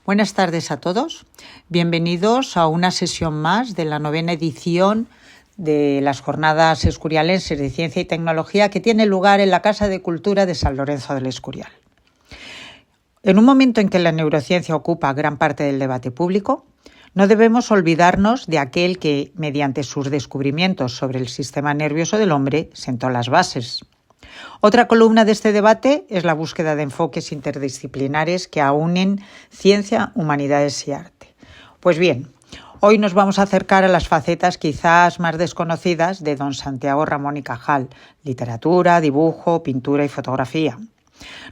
Buenas tardes a todos. Bienvenidos a una sesión más de la 9ª edición de las Jornadas Escurialenses de Ciencia y Tecnología que tiene lugar en la Casa de Cultura de San Lorenzo del Escurial. En un momento en que la neurociencia ocupa gran parte del debate público, no debemos olvidarnos de aquel que, mediante sus descubrimientos sobre el sistema nervioso del hombre, sentó las bases. Otra columna de este debate es la búsqueda de enfoques interdisciplinares que aúnen ciencia, humanidades y arte. Pues bien, hoy nos vamos a acercar a las facetas quizás más desconocidas de don Santiago Ramón y Cajal: literatura, dibujo, pintura y fotografía.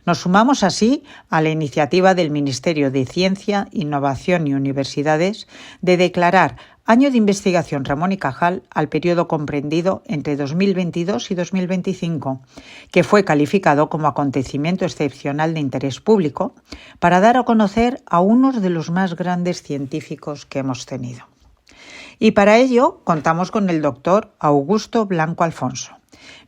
Nos sumamos así a la iniciativa del Ministerio de Ciencia, Innovación y Universidades de declarar Año de Investigación Ramón y Cajal al periodo comprendido entre 2022 y 2025, que fue calificado como acontecimiento excepcional de interés público para dar a conocer a unos de los más grandes científicos que hemos tenido. Y para ello contamos con el doctor Augusto Blanco Alfonso,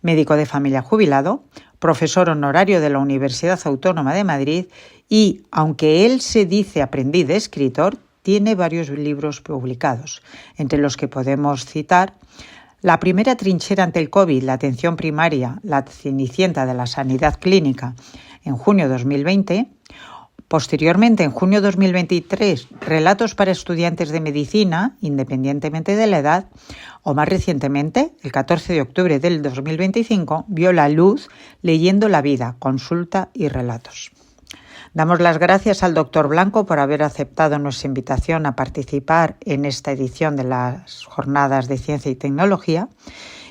médico de familia jubilado, profesor honorario de la Universidad Autónoma de Madrid y, aunque él se dice aprendiz de escritor, tiene varios libros publicados, entre los que podemos citar La primera trinchera ante el COVID, la atención primaria, la cenicienta de la sanidad clínica, en junio de 2020, posteriormente, en junio de 2023, Relatos para estudiantes de medicina, independientemente de la edad, o más recientemente, el 14 de octubre del 2025, vio la luz Leyendo la vida, consulta y relatos. Damos las gracias al doctor Blanco por haber aceptado nuestra invitación a participar en esta edición de las Jornadas de Ciencia y Tecnología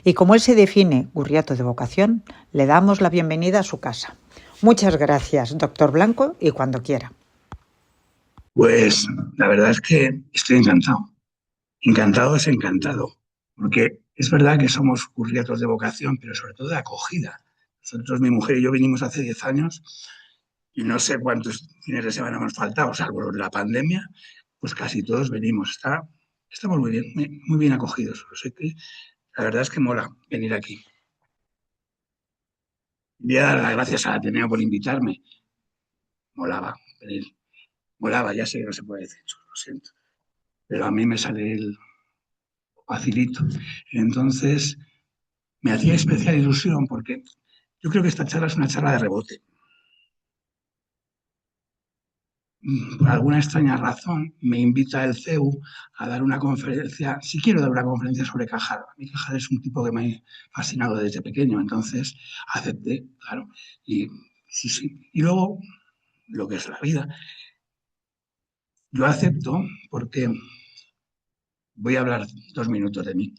y, como él se define, gurriato de vocación, le damos la bienvenida a su casa. Muchas gracias, doctor Blanco, y cuando quiera. Pues la verdad es que estoy encantado. Encantado es encantado, porque es verdad que somos gurriatos de vocación, pero sobre todo de acogida. Nosotros, mi mujer y yo, vinimos hace 10 años y no sé cuántos fines de semana hemos faltado, salvo la pandemia, pues casi todos venimos. Estamos muy bien acogidos. O sea que la verdad es que mola venir aquí. Voy a dar las gracias al Ateneo por invitarme. Molaba venir. Molaba, ya sé que no se puede decir, lo siento. Pero a mí me sale el facilito. Entonces, me hacía especial ilusión porque yo creo que esta charla es una charla de rebote. Por alguna extraña razón, me invita el CEU a dar una conferencia. Si quiero dar una conferencia sobre Cajal. A mí Cajal es un tipo que me ha fascinado desde pequeño, entonces acepté, claro. Y sí. Y luego, lo que es la vida. Yo acepto porque voy a hablar 2 minutos de mí.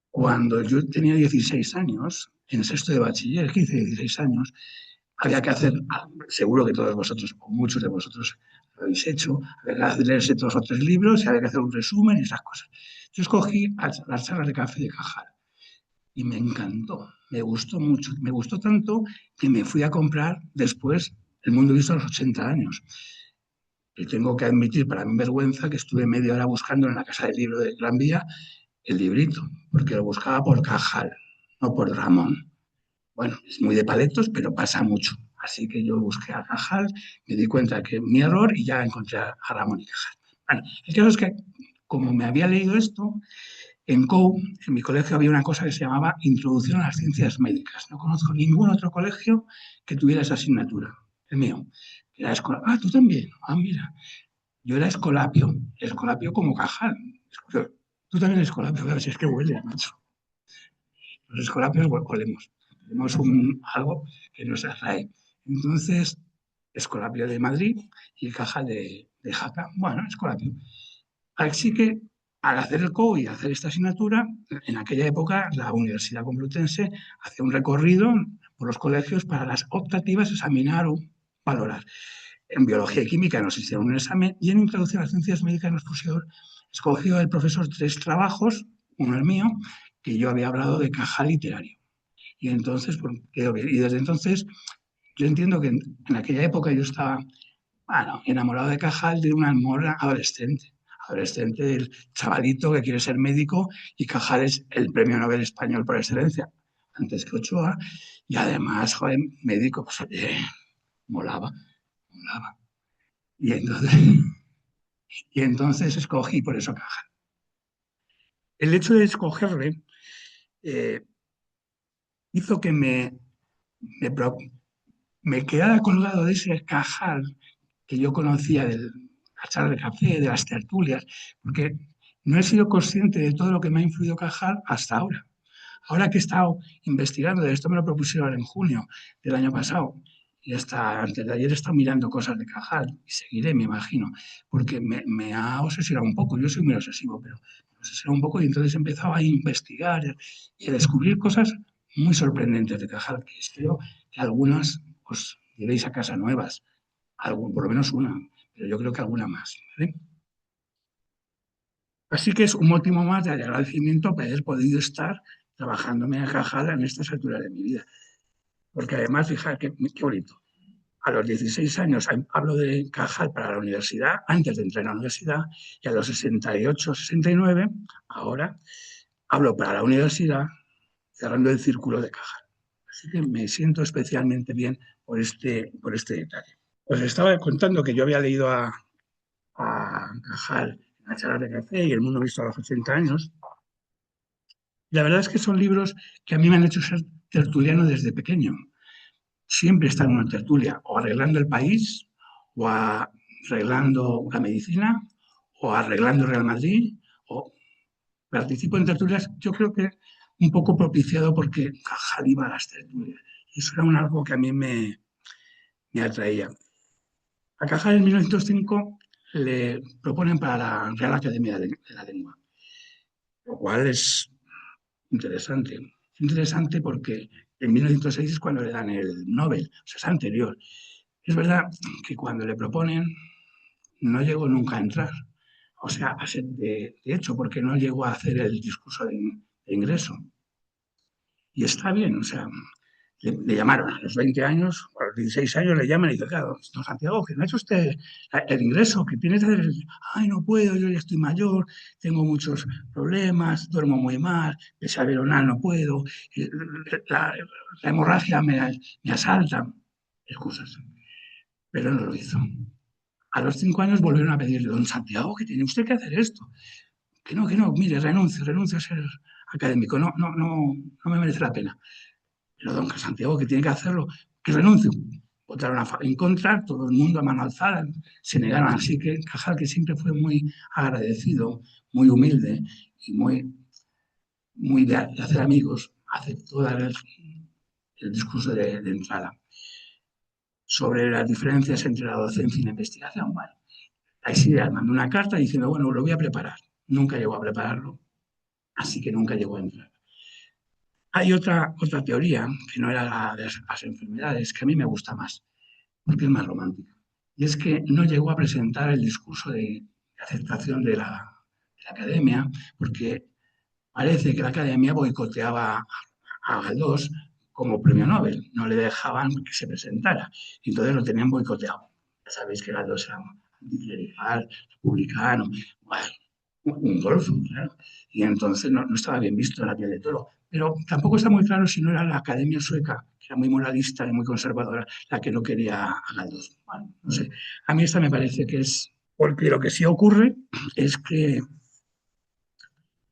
Cuando yo tenía 16 años, en sexto de bachiller, 15, 16 años, había que hacer, seguro que todos vosotros, o muchos de vosotros lo habéis hecho, había que leerse 2 o 3 libros y había que hacer un resumen y esas cosas. Yo escogí las charlas de café de Cajal y me encantó, me gustó mucho, me gustó tanto que me fui a comprar después El mundo visto a los 80 años. Y tengo que admitir, para mi vergüenza, que estuve media hora buscando en la casa del libro de Gran Vía el librito, porque lo buscaba por Cajal, no por Ramón. Bueno, es muy de paletos, pero pasa mucho. Así que yo busqué a Cajal, me di cuenta que mi error y ya encontré a Ramón y Cajal. Bueno, el caso es que, como me había leído esto, en COU, en mi colegio, había una cosa que se llamaba Introducción a las Ciencias Médicas. No conozco ningún otro colegio que tuviera esa asignatura. El mío. Era Escolapio. Ah, tú también. Ah, mira. Yo era Escolapio. Escolapio como Cajal. Tú también eres Escolapio. A ver si es que huele, macho. Los escolapios olemos. Tenemos algo que nos atrae. Entonces, Escolapio de Madrid y Cajal de Jaca. Bueno, Escolapio. Así que, al hacer el COU y hacer esta asignatura, en aquella época la Universidad Complutense hacía un recorrido por los colegios para las optativas, examinar o valorar. En biología y química nos hicieron un examen y en introducción a las ciencias médicas nos pusieron, escogió el profesor 3 trabajos, uno el mío, que yo había hablado de Cajal literario. Y entonces, y desde entonces, yo entiendo que en aquella época yo estaba, bueno, enamorado de Cajal, de un amor adolescente del chavalito que quiere ser médico, y Cajal es el premio Nobel español por excelencia, antes que Ochoa, y además, joder, médico, pues molaba. Y entonces, y entonces escogí por eso Cajal. El hecho de escogerle eh, hizo que me, me quedara colgado de ese Cajal que yo conocía de la charla de café, de las tertulias, porque no he sido consciente de todo lo que me ha influido Cajal hasta ahora. Ahora que he estado investigando, de esto me lo propusieron en junio del año pasado, y hasta antes de ayer he estado mirando cosas de Cajal, y seguiré, me imagino, porque me ha obsesionado un poco. Yo soy muy obsesivo, pero me obsesionado un poco y entonces he empezado a investigar y a descubrir cosas muy sorprendentes de Cajal, que espero que algunas os llevéis a casa nuevas, por lo menos una, pero yo creo que alguna más, ¿vale? Así que es un motivo más de agradecimiento por haber podido estar trabajándome a Cajal en estas alturas de mi vida. Porque además, fijar qué bonito. A los 16 años hablo de Cajal para la universidad, antes de entrar en la universidad, y a los 68, 69, ahora hablo para la universidad, cerrando el círculo de Cajal. Así que me siento especialmente bien por este detalle. Os estaba contando que yo había leído a Cajal en la charla de café y El mundo visto a los 80 años. La verdad es que son libros que a mí me han hecho ser tertuliano desde pequeño. Siempre está en una tertulia, o arreglando el país, o arreglando la medicina, o arreglando el Real Madrid, o participo en tertulias, yo creo que un poco propiciado porque Cajal iba a las tertulias. Eso era algo que a mí me atraía. A Cajal en 1905 le proponen para la Real Academia de la Lengua, lo cual es interesante. Interesante porque en 1906 es cuando le dan el Nobel, o sea, es anterior. Es verdad que cuando le proponen no llegó nunca a entrar, o sea, a ser de hecho, porque no llegó a hacer el discurso de ingreso. Y está bien, o sea, le llamaron a los 20 años, a los 16 años le llaman y dicen, claro, don Santiago, que no ha hecho usted el ingreso, que tiene que hacer, ay, no puedo, yo ya estoy mayor, tengo muchos problemas, duermo muy mal, desayunar no puedo, la, la hemorragia me asalta, excusas, pero no lo hizo. A los 5 años volvieron a pedirle, don Santiago, que tiene usted que hacer esto. Que no, mire, renuncio a ser académico, no me merece la pena. Pero don Santiago, que tiene que hacerlo, que renuncie. Votaron en contra, todo el mundo a mano alzada, se negaron. Así que Cajal, que siempre fue muy agradecido, muy humilde y muy de hacer amigos, aceptó dar el discurso de entrada sobre las diferencias entre la docencia y la investigación. Bueno, Así mandó una carta diciendo, bueno, lo voy a preparar. Nunca llegó a prepararlo, así que nunca llegó a entrar. Hay otra teoría, que no era la de las enfermedades, que a mí me gusta más, porque es más romántica. Y es que no llegó a presentar el discurso de aceptación de la academia, porque parece que la academia boicoteaba a Galdós como premio Nobel, no le dejaban que se presentara, y entonces lo tenían boicoteado. Ya sabéis que Galdós era anticlerical, republicano, bueno, un golfo, claro. Y entonces no estaba bien visto en la piel de toro. Pero tampoco está muy claro si no era la Academia Sueca, que era muy moralista y muy conservadora, la que no quería a Galdós. Bueno, no sé. A mí esta me parece que es. Porque lo que sí ocurre es que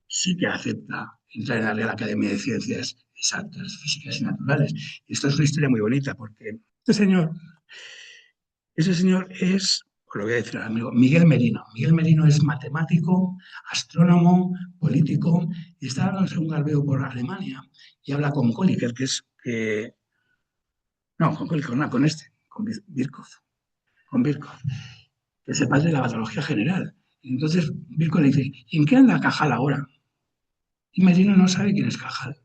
sí que acepta entrar en la Real Academia de Ciencias Exactas, Físicas y Naturales. Y esto es una historia muy bonita, porque ese señor es, os lo voy a decir al amigo, Miguel Merino. Miguel Merino es matemático, astrónomo, político, y está dándose un garbeo por Alemania y habla con Kolliker, no, con Kolliker, no, con Birkhoff, que es el padre de la patología general. Y entonces Birkhoff le dice, ¿y en qué anda Cajal ahora? Y Merino no sabe quién es Cajal,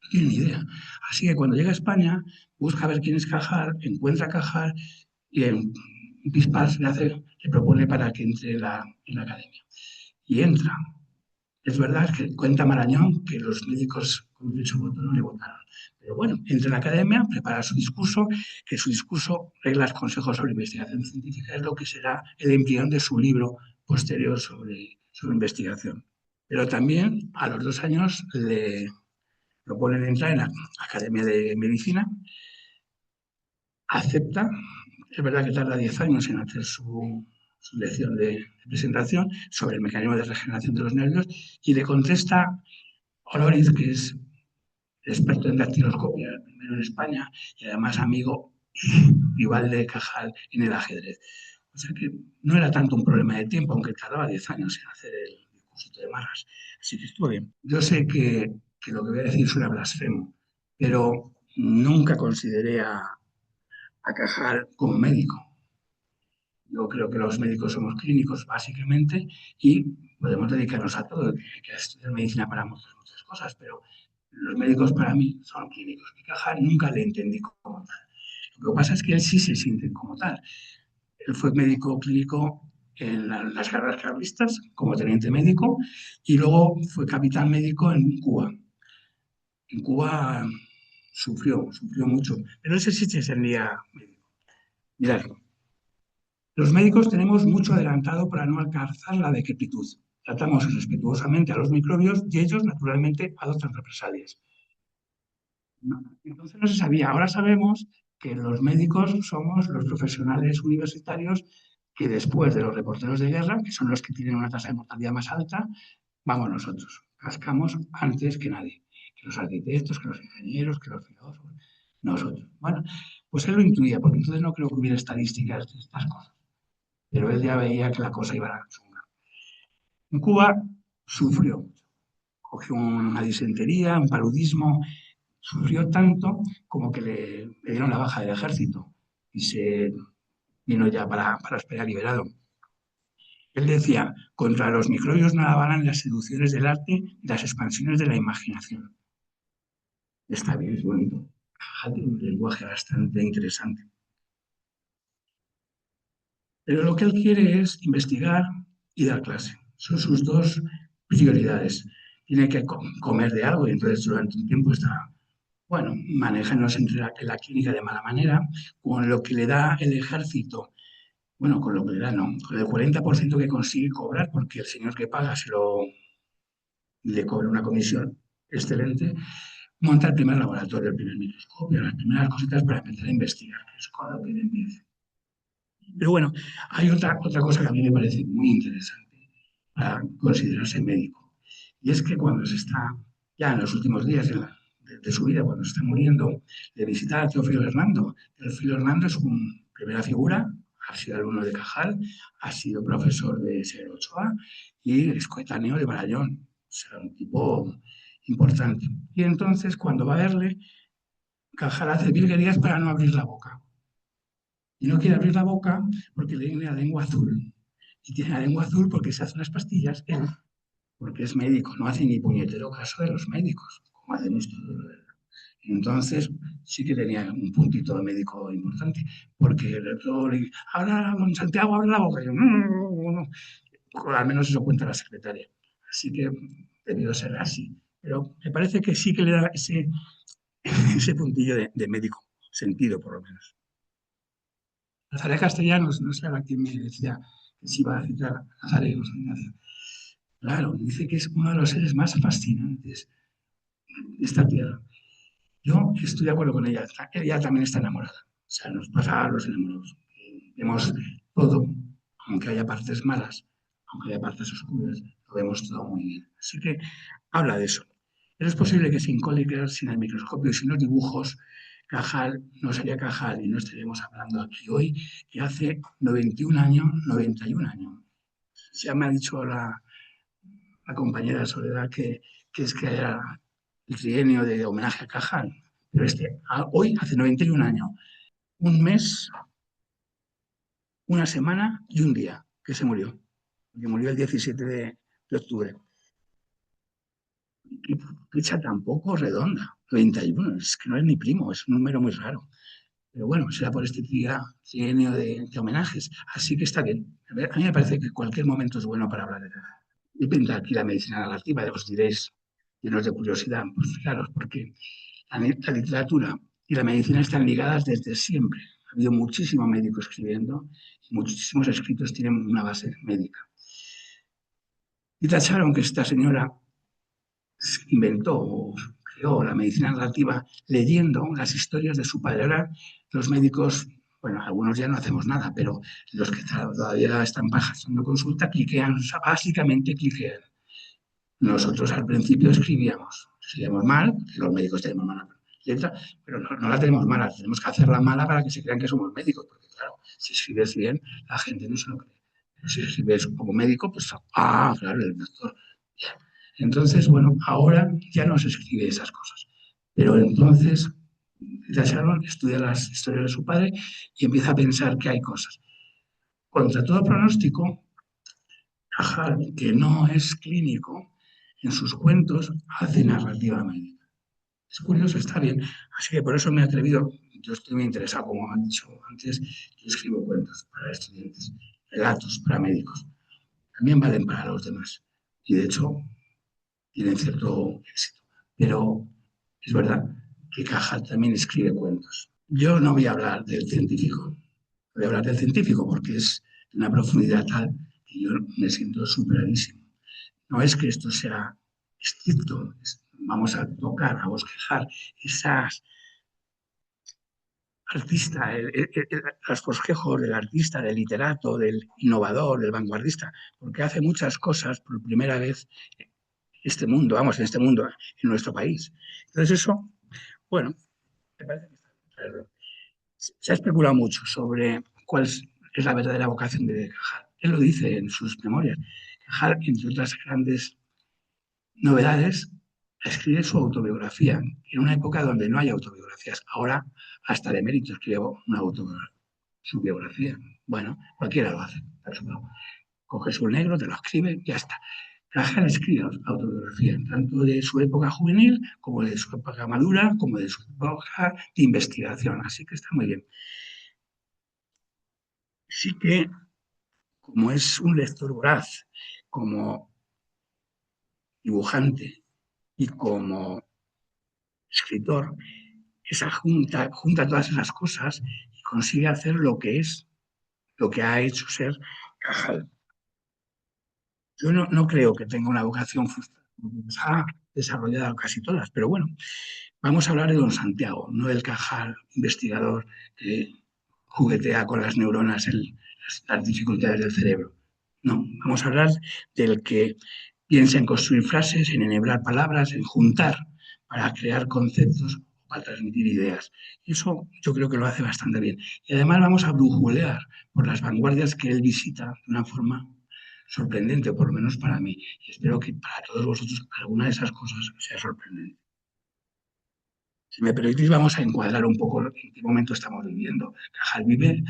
no tiene ni idea. Así que cuando llega a España, busca ver quién es Cajal, encuentra a Cajal y en Pispás le propone para que entre en la academia. Y entra. Es verdad que cuenta Marañón que los médicos con derecho a voto no le votaron. Pero bueno, entra en la academia, prepara su discurso, que su discurso regla los consejos sobre investigación científica, es lo que será el embrión de su libro posterior sobre investigación. Pero también a los 2 años le proponen entrar en la Academia de Medicina, acepta, es verdad que tarda 10 años en hacer su lección de presentación sobre el mecanismo de regeneración de los nervios y le contesta Oloriz, que es experto en dactiloscopia, primero en España y además amigo igual de Cajal en el ajedrez. O sea que no era tanto un problema de tiempo, aunque tardaba 10 años en hacer el discursito de Marras. Así que estuvo bien. Yo sé que lo que voy a decir suena blasfemo, pero nunca consideré a Cajal como médico. Yo creo que los médicos somos clínicos, básicamente, y podemos dedicarnos a todo, que estudiar medicina para muchas cosas, pero los médicos para mí son clínicos. Y Cajal nunca le entendí como tal. Lo que pasa es que él sí se siente como tal. Él fue médico clínico en las guerras carlistas como teniente médico y luego fue capitán médico en Cuba. En Cuba sufrió mucho, pero ese sí se sentía médico. Mirad, los médicos tenemos mucho adelantado para no alcanzar la decrepitud. Tratamos respetuosamente a los microbios y ellos, naturalmente, adoptan represalias. Entonces no se sabía. Ahora sabemos que los médicos somos los profesionales universitarios que después de los reporteros de guerra, que son los que tienen una tasa de mortalidad más alta, vamos nosotros. Cascamos antes que nadie. Que los arquitectos, que los ingenieros, que los filósofos. Nosotros. Bueno, pues él lo intuía, porque entonces no creo que hubiera estadísticas de estas cosas. Pero él ya veía que la cosa iba a la chunga. En Cuba sufrió. Cogió una disentería, un paludismo, sufrió tanto como que le dieron la baja del ejército y se vino ya para esperar liberado. Él decía, contra los microbios nada valen las seducciones del arte y las expansiones de la imaginación. Está bien, es bonito. Tiene un lenguaje bastante interesante. Pero lo que él quiere es investigar y dar clase. Son sus dos prioridades. Tiene que comer de algo y entonces durante un tiempo está, bueno, manejándose entre la clínica de mala manera, con lo que le da el ejército. Bueno, con lo que le da, no, con el 40% que consigue cobrar, porque el señor que paga le cobra una comisión excelente, monta el primer laboratorio, el primer microscopio, las primeras cositas para empezar a investigar, que es con lo que le empieza. Pero bueno, hay otra cosa que a mí me parece muy interesante para considerarse médico. Y es que cuando se está ya en los últimos días de su vida, cuando se está muriendo, le visita a Teófilo Hernando. Teófilo Hernando es una primera figura, ha sido alumno de Cajal, ha sido profesor de Severo Ochoa y es coetáneo de Barallón. O sea, un tipo importante. Y entonces, cuando va a verle, Cajal hace virguerías para no abrir la boca. Y no quiere abrir la boca porque le tiene la lengua azul. Y tiene la lengua azul porque se hace unas pastillas, él, porque es médico, no hace ni puñetero caso de los médicos, como hacemos todos. Entonces, sí que tenía un puntito de médico importante, porque el otro le dice, ahora, don Santiago, abre la boca. Y yo, no. Al menos eso cuenta la secretaria. Así que debió ser así. Pero me parece que sí que le da ese puntillo de médico, sentido por lo menos. Nazaret Castellanos, no sé a quién me decía que se iba a citar a Nazaret José Ignacio. Claro, dice que es uno de los seres más fascinantes de esta tierra. Yo estoy de acuerdo con ella. Ella también está enamorada. O sea, nos pasa a los enamorados. Vemos todo, aunque haya partes malas, aunque haya partes oscuras, lo vemos todo muy bien. Así que habla de eso. Pero es posible que sin Collier, sin el microscopio y sin los dibujos, Cajal no sería Cajal y no estaríamos hablando aquí hoy, que hace 91 años, 91 años. Ya me ha dicho la compañera Soledad que es que era el trienio de homenaje a Cajal, pero hoy hace 91 años, un mes, una semana y un día que se murió, que murió el 17 de octubre. ¿Qué fecha tampoco redonda? 91, es que no es ni primo, es un número muy raro. Pero bueno, será por este trienio de homenajes, así que está bien. A mí me parece que cualquier momento es bueno para hablar de Cajal. Y pinta aquí la medicina narrativa, os diréis, llenos de curiosidad, pues claro, porque la literatura y la medicina están ligadas desde siempre. Ha habido muchísimo médico escribiendo y muchísimos escritos tienen una base médica. Y tacharon que esta señora inventó o creó la medicina narrativa leyendo las historias de su padre. Ahora los médicos, bueno, algunos ya no hacemos nada, pero los que todavía están pasando consulta cliquean, o sea, básicamente cliquean. Nosotros al principio escribíamos mal, los médicos tenemos mala letra, pero no la tenemos mala, tenemos que hacerla mala para que se crean que somos médicos, porque claro, si escribes bien, la gente no se lo cree. Pero si escribes como médico, pues, claro, el doctor. Entonces, bueno, ahora ya no se escribe esas cosas. Pero entonces, ya Sharon estudia las historias de su padre y empieza a pensar que hay cosas. Contra todo pronóstico, Cajal, que no es clínico, en sus cuentos hace narrativa médica. Es curioso, está bien. Así que por eso me he atrevido. Yo estoy muy interesado, como han dicho antes, yo escribo cuentos para estudiantes, relatos para médicos. También valen para los demás. Y de hecho, tienen cierto éxito. Pero es verdad que Cajal también escribe cuentos. Yo no voy a hablar del científico, voy a hablar del científico porque es de una profundidad tal que yo me siento superadísimo. No es que esto sea estricto, vamos a tocar, a bosquejar esas artista, los bosquejos del artista, del literato, del innovador, del vanguardista, porque hace muchas cosas por primera vez en este mundo, en nuestro país. Entonces eso, bueno, me parece que se ha especulado mucho sobre cuál es la verdadera vocación de Cajal. Él lo dice en sus memorias. Cajal, entre otras grandes novedades, escribe su autobiografía en una época donde no hay autobiografías. Ahora, hasta de mérito escribo su biografía. Bueno, cualquiera lo hace. Coges un negro, te lo escribe, ya está. Cajal escribe autobiografía, tanto de su época juvenil, como de su época madura, como de su época de investigación. Así que está muy bien. Sí que, como es un lector voraz, como dibujante y como escritor, junta todas esas cosas y consigue hacer lo que es, lo que ha hecho ser Cajal. Yo no creo que tenga una vocación frustrada, ha desarrollado casi todas, pero bueno, vamos a hablar de don Santiago, no del Cajal investigador que juguetea con las neuronas en las dificultades del cerebro. No, vamos a hablar del que piensa en construir frases, en enhebrar palabras, en juntar para crear conceptos, para transmitir ideas. Y eso yo creo que lo hace bastante bien. Y además vamos a brujulear por las vanguardias que él visita de una forma sorprendente, por lo menos para mí. Y espero que para todos vosotros alguna de esas cosas sea sorprendente. Si me permitís, vamos a encuadrar un poco en qué momento estamos viviendo. Cajal vive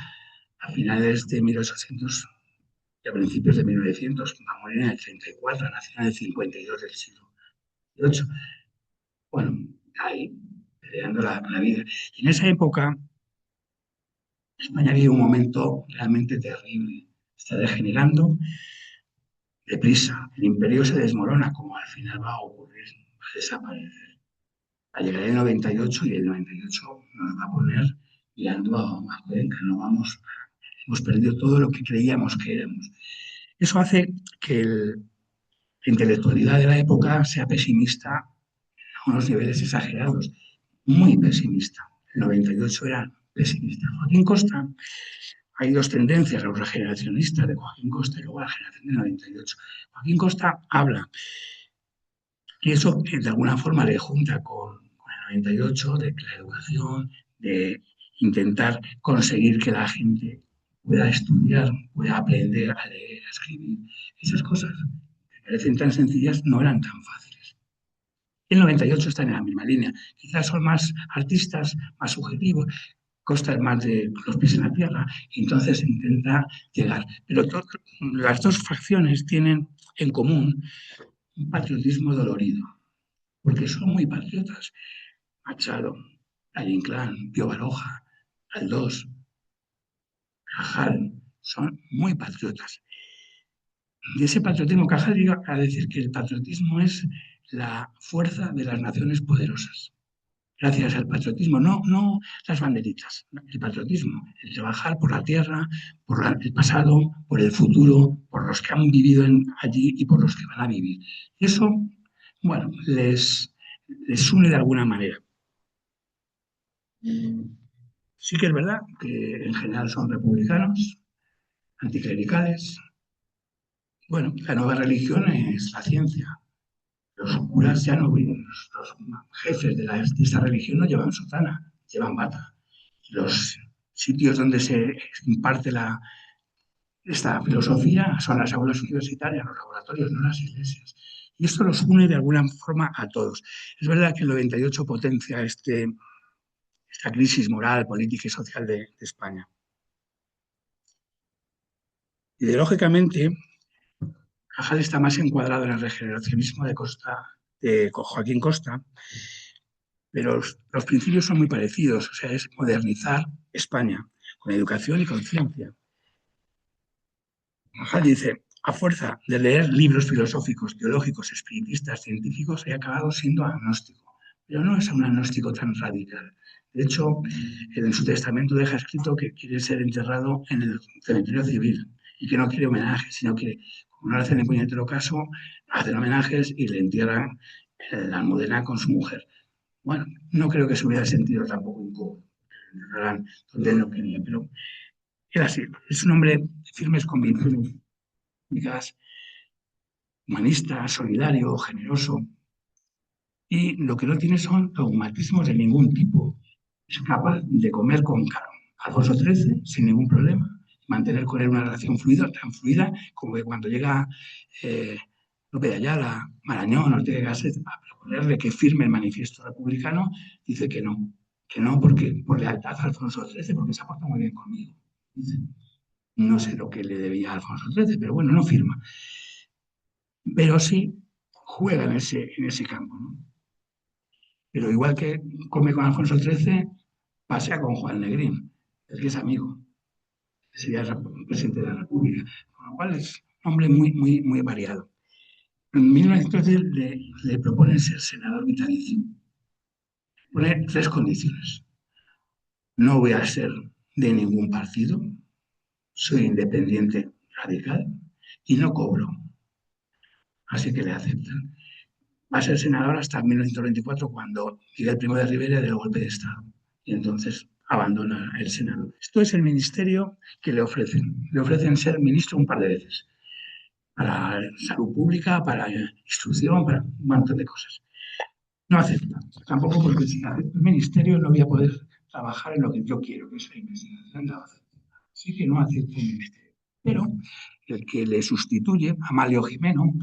a finales de 1800 y a principios de 1900, va a morir en el 34, nació en el 52 del siglo XVIII. Bueno, ahí, peleando la vida. Y en esa época, España vive un momento realmente terrible. Está degenerando deprisa. El imperio se desmorona, como al final va a ocurrir, va a desaparecer. Va a llegar el 98 y el 98 nos va a poner mirando a Cuenca. No vamos, hemos perdido todo lo que creíamos que éramos. Eso hace que la intelectualidad de la época sea pesimista a unos niveles exagerados, muy pesimista. El 98 era pesimista. Joaquín Costa, hay dos tendencias, los regeneracionistas de Joaquín Costa y luego la generación del 98. Joaquín Costa habla, y eso de alguna forma le junta con el 98, de la educación, de intentar conseguir que la gente pueda estudiar, pueda aprender a leer, a escribir. Esas cosas que parecen tan sencillas no eran tan fáciles. El 98 está en la misma línea. Quizás son más artistas, más subjetivos, Costa es más de los pies en la tierra, y entonces intenta llegar. Pero las dos facciones tienen en común un patriotismo dolorido, porque son muy patriotas. Machado, Valle Inclán, Pío Baroja, Aldós, Cajal, son muy patriotas. Y ese patriotismo, Cajal llega a decir que el patriotismo es la fuerza de las naciones poderosas. Gracias al patriotismo, no las banderitas, el patriotismo, el trabajar por la tierra, por el pasado, por el futuro, por los que han vivido allí y por los que van a vivir. Y eso, bueno, les une de alguna manera. Sí que es verdad que en general son republicanos, anticlericales. Bueno, la nueva religión es la ciencia. Los curas ya no, los jefes de esta religión no llevan sotana, llevan bata. Y los sitios donde se imparte esta filosofía son las aulas universitarias, los laboratorios, no las iglesias. Y esto los une de alguna forma a todos. Es verdad que el 98 potencia esta crisis moral, política y social de España. Ideológicamente, Cajal está más encuadrado en el regeneracionismo de Joaquín Costa, pero los principios son muy parecidos, o sea, es modernizar España con educación y con ciencia. Cajal dice, a fuerza de leer libros filosóficos, teológicos, espiritistas, científicos, he acabado siendo agnóstico, pero no es un agnóstico tan radical. De hecho, en su testamento deja escrito que quiere ser enterrado en el cementerio civil y que no quiere homenajes, sino que, como no le hacen ningún puñetero caso, hacen homenajes y le entierran en la Almudena con su mujer. Bueno, no creo que se hubiera sentido tampoco incómodo, donde él no quería, pero era así. Es un hombre de firmes convicciones, humanista, solidario, generoso, y lo que no tiene son dogmatismos de ningún tipo. Es capaz de comer con Alfonso XIII sin ningún problema, mantener con él una relación fluida, tan fluida como que cuando llega López de Ayala, Marañón, Ortega y Gasset a proponerle que firme el manifiesto republicano, dice que no porque por lealtad a Alfonso XIII, porque se ha portado muy bien conmigo. Dice, no sé lo que le debía a Alfonso XIII, pero bueno, no firma. Pero sí juega en ese campo, ¿no? Pero igual que come con Alfonso XIII, pasea con Juan Negrín, el que es amigo, que sería el presidente de la República, con lo cual es un hombre muy variado. En 1913 le proponen ser senador vitalicio. Pone tres condiciones. No voy a ser de ningún partido, soy independiente radical y no cobro. Así que le aceptan. Va a ser senador hasta 1924, cuando Miguel Primo de Rivera del golpe de Estado. Y entonces abandona el Senado. Esto es el ministerio que le ofrecen. Le ofrecen ser ministro un par de veces. Para salud pública, para instrucción, para un montón de cosas. No acepta. Tampoco porque si acepto el ministerio no voy a poder trabajar en lo que yo quiero, que es la investigación. Así que no acepta el ministerio. Pero el que le sustituye, Amalio Gimeno,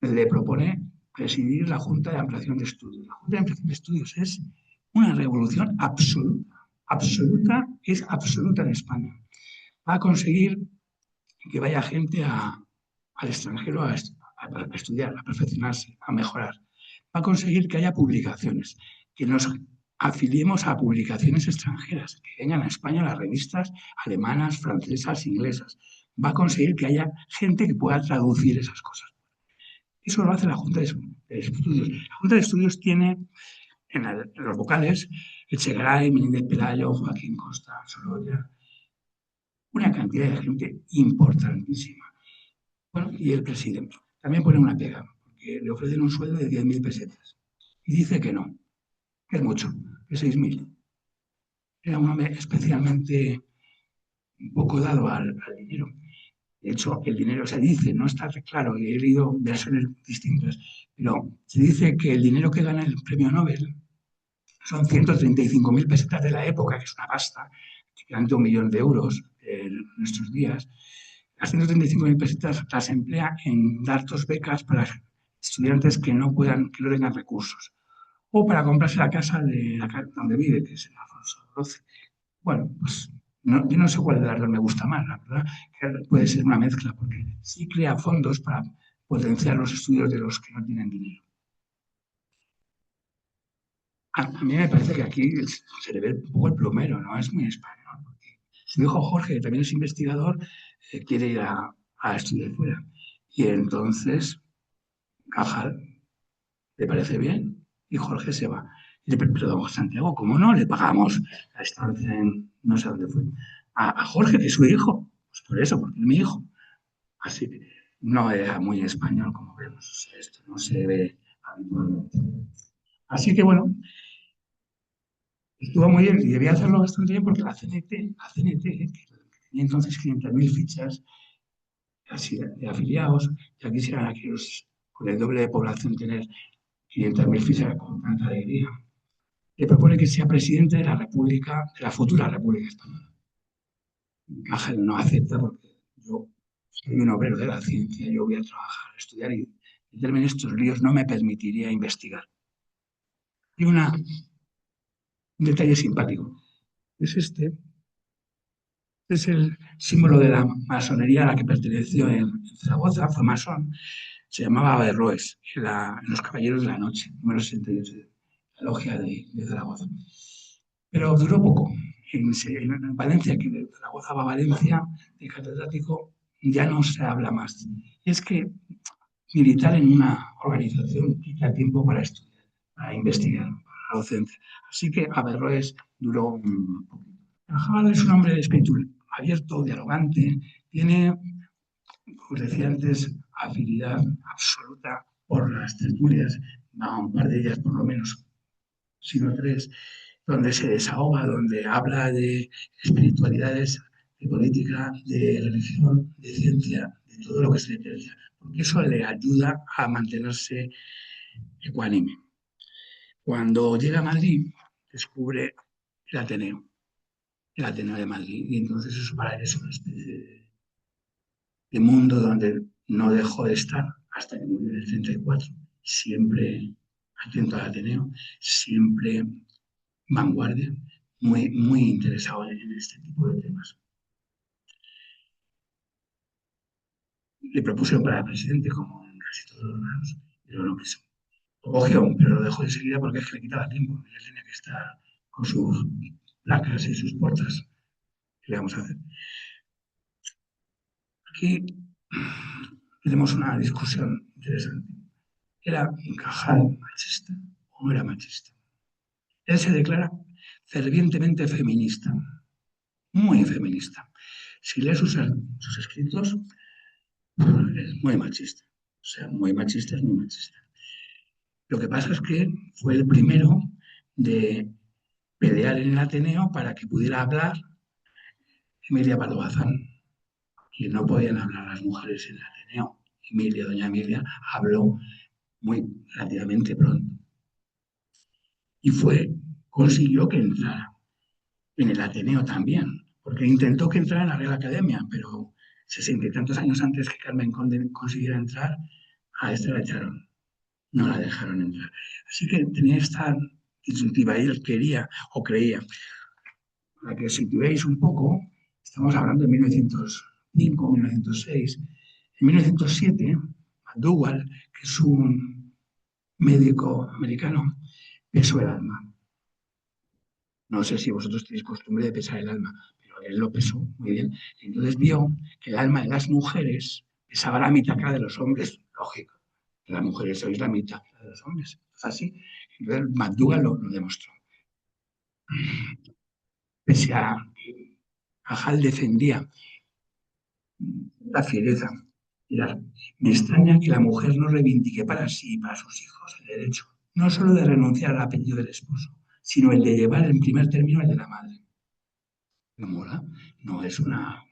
le propone presidir la Junta de Ampliación de Estudios. La Junta de Ampliación de Estudios es una revolución absoluta. Absoluta, es absoluta en España. Va a conseguir que vaya gente al extranjero a estudiar, a perfeccionarse, a mejorar. Va a conseguir que haya publicaciones, que nos afiliemos a publicaciones extranjeras, que vengan a España las revistas alemanas, francesas, inglesas. Va a conseguir que haya gente que pueda traducir esas cosas. Eso lo hace la Junta de Estudios. La Junta de Estudios tiene en los vocales Echegaray, Menéndez Pelayo, Joaquín Costa, Sorolla, una cantidad de gente importantísima. Bueno, y el presidente también pone una pega, porque le ofrecen un sueldo de 10.000 pesetas. Y dice que no, que es mucho, que 6.000. Era un hombre especialmente un poco dado al dinero. De hecho, el dinero se dice, no está claro, y he leído versiones distintas, pero se dice que el dinero que gana el premio Nobel son 135.000 pesetas de la época, que es una pasta, equivalente a 1.000.000 de euros en nuestros días. Las 135.000 pesetas las emplea en dar dos becas para estudiantes que no tengan recursos, o para comprarse la casa donde vive, que es en Alfonso XII. Bueno, pues yo no sé cuál de las dos me gusta más, la verdad, que puede ser una mezcla, porque sí crea fondos para potenciar los estudios de los que no tienen dinero. A mí me parece que aquí se le ve un poco el plomero, ¿no? Es muy español. Porque su hijo Jorge, que también es investigador, quiere ir a estudiar fuera. Y entonces Cajal le parece bien y Jorge se va. Y le pero don Santiago, ¿cómo no? Le pagamos la estancia en no sé dónde fue. A Jorge, que es su hijo. Pues por eso, porque es mi hijo. Así que no era muy español, como vemos. Esto no se ve habitualmente. Así que bueno, Estuvo muy bien y debía hacerlo bastante bien porque la CNT, que tenía entonces 500.000 fichas casi de afiliados, ya quisieran aquellos con el doble de población tener 500.000 fichas con tanta alegría. Le propone que sea presidente de la República, de la futura República Española. Cajal no acepta porque yo soy un obrero de la ciencia, yo voy a trabajar, a estudiar y meterme en estos líos no me permitiría investigar. Y un detalle simpático es es el símbolo de la masonería a la que perteneció en Zaragoza, fue masón, se llamaba Averroes, en los Caballeros de la Noche, número 68, la logia de Zaragoza. Pero duró poco. En Valencia, que de Zaragoza va a Valencia, de catedrático, ya no se habla más. Y es que militar en una organización quita tiempo para estudiar, para investigar, para la docencia. Así que Averroes duró un poquito. Cajal es un hombre de espíritu abierto, dialogante, tiene, como decía antes, afinidad absoluta por las tertulias, va un par de ellas por lo menos, sino tres, donde se desahoga, donde habla de espiritualidades, de política, de religión, de ciencia, de todo lo que se le interesa, porque eso le ayuda a mantenerse ecuánime. Cuando llega a Madrid, descubre el Ateneo de Madrid, y entonces eso para él es una especie de mundo donde no dejó de estar hasta que murió en el 34, siempre atento al Ateneo, siempre vanguardia, muy interesado en este tipo de temas. Le propusieron para presidente, como en casi todos los lados, pero no quiso. Lo cogió, pero lo dejó enseguida porque es que le quitaba tiempo. Él tenía que estar con sus placas y sus puertas. ¿Qué le vamos a hacer? Aquí tenemos una discusión interesante. ¿Era Cajal machista o no era machista? Él se declara fervientemente feminista, muy feminista. Si lees sus escritos, es muy machista. O sea, muy machista es muy machista. Lo que pasa es que fue el primero de pelear en el Ateneo para que pudiera hablar Emilia Pardo Bazán, que no podían hablar las mujeres en el Ateneo. Doña Emilia, habló muy relativamente pronto. Y consiguió que entrara en el Ateneo también, porque intentó que entrara en la Real Academia, pero 60 y tantos años antes que Carmen Conde consiguiera entrar, a esta la echaron, no la dejaron entrar. Así que tenía esta disyuntiva, y él quería o creía. Para que os situéis un poco, estamos hablando de 1905, 1906. En 1907, McDougall, que es un médico americano, pesó el alma. No sé si vosotros tenéis costumbre de pesar el alma, pero él lo pesó muy bien. Entonces vio que el alma de las mujeres pesaba la mitad que la de los hombres, lógico. Las mujeres sois la mitad de los hombres. Es así. Entonces McDougall lo demostró. Pese a que Cajal defendía la fiereza. Mirad, me extraña que la mujer no reivindique para sí y para sus hijos el derecho, no solo de renunciar al apellido del esposo, sino el de llevar en primer término el de la madre. ¿No mola? No es una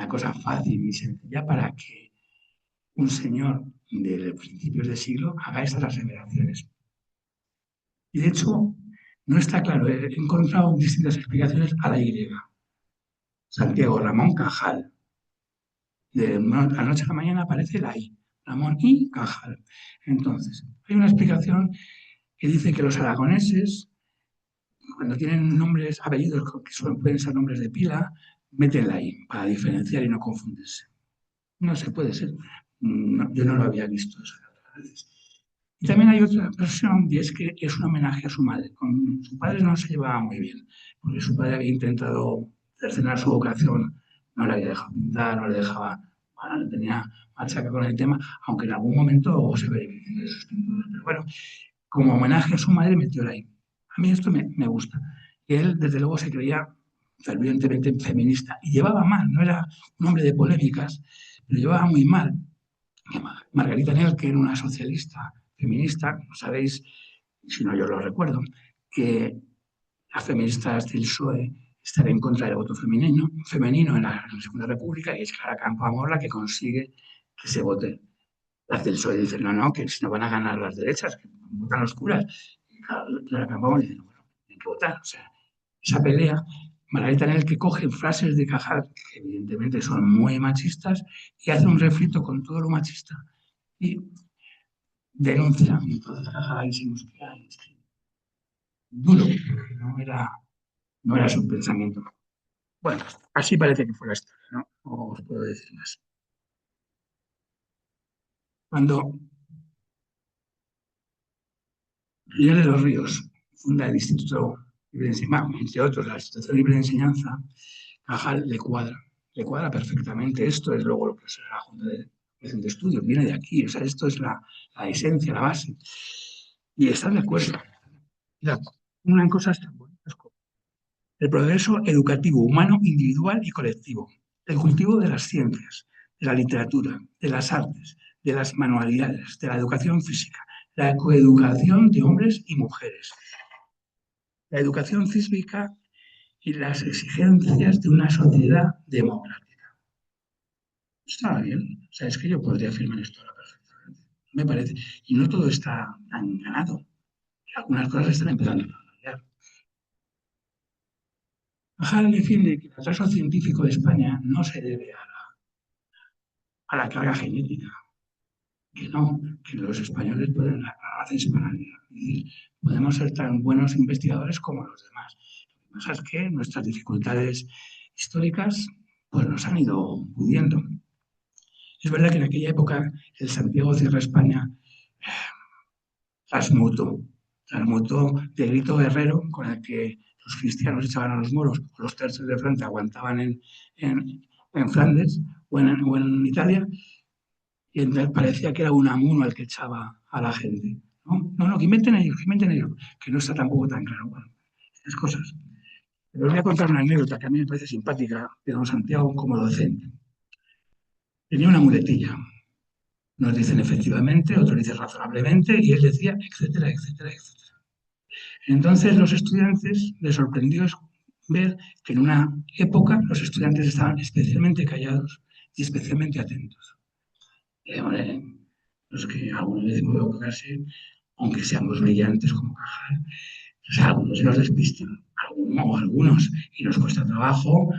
cosa fácil ni sencilla para que un señor de principios de siglo haga estas aseveraciones. Y de hecho, no está claro. He encontrado distintas explicaciones a la Y. Santiago Ramón Cajal. De la noche a la mañana aparece la I. Ramón y Cajal. Entonces, hay una explicación que dice que los aragoneses, cuando tienen nombres, apellidos que pueden ser nombres de pila, meten la I para diferenciar y no confundirse. No se puede ser. No, yo no lo había visto eso otras veces. Y también hay otra versión, y es que es un homenaje a su madre. Con su padre no se llevaba muy bien, porque su padre había intentado cercenar su vocación, no le había dejado pintar, no le dejaba, bueno, tenía machaca con el tema, aunque en algún momento se benefició de sus pinturas. Pero bueno, como homenaje a su madre metió ahí. A mí esto me gusta. Y él, desde luego, se creía fervientemente feminista y llevaba mal, no era un hombre de polémicas, pero llevaba muy mal. Margarita Nel, que era una socialista feminista, sabéis, si no yo lo recuerdo, que las feministas del PSOE están en contra del voto femenino en la Segunda República, y es Clara Campoamor la que consigue que se vote. Las del PSOE dicen, no, que si no van a ganar las derechas, que votan los curas. Y Clara Campoamor dice, bueno, tienen que votar. O sea, esa pelea, Margarita Nel, que coge frases de Cajal, que evidentemente son muy machistas, y hace un refrito con todo lo machista. Y denuncia. Entonces Cajal ahí se nos queda duro, no era su pensamiento. Bueno, así parece que fue la historia, ¿no? O os puedo decir más. Cuando Miguel de los Ríos funda el Instituto Libre de Enseñanza, entre otros, la Institución Libre de Enseñanza, Cajal le cuadra perfectamente. Esto es luego lo que será la Junta de Estudios, viene de aquí, o sea, esto es la esencia, la base. Y están de acuerdo. Mira, una cosa tan bonitas como el progreso educativo, humano, individual y colectivo, el cultivo de las ciencias, de la literatura, de las artes, de las manualidades, de la educación física, la coeducación de hombres y mujeres, la educación física y las exigencias de una sociedad democrática. Está bien, o sea, es que yo podría afirmar esto ahora perfectamente, me parece. Y no todo está tan ganado. Algunas cosas están empezando a cambiar. Cajal defiende que el atraso científico de España no se debe a la carga genética, que no, que los españoles pueden, la raza hispana, es decir, podemos ser tan buenos investigadores como los demás. Lo que pasa es que nuestras dificultades históricas pues nos han ido pudiendo. Es verdad que en aquella época el Santiago Cierra España transmutó de grito guerrero con el que los cristianos echaban a los moros, o los tercios de frente aguantaban en Flandes o en Italia, y entonces parecía que era un amuno el que echaba a la gente. No, que inventen ellos, que no está tampoco tan claro. Bueno, estas cosas. Pero os voy a contar una anécdota que a mí me parece simpática de don Santiago como docente. Tenía una muletilla. Nos dicen efectivamente, otros dicen razonablemente, y él decía, etcétera, etcétera, etcétera. Entonces los estudiantes les sorprendió ver que en una época los estudiantes estaban especialmente callados y especialmente atentos. Hombre, los que alguna vez hemos dado clase, aunque seamos brillantes como Cajal, o sea, algunos se nos despistan, algunos, y nos cuesta trabajo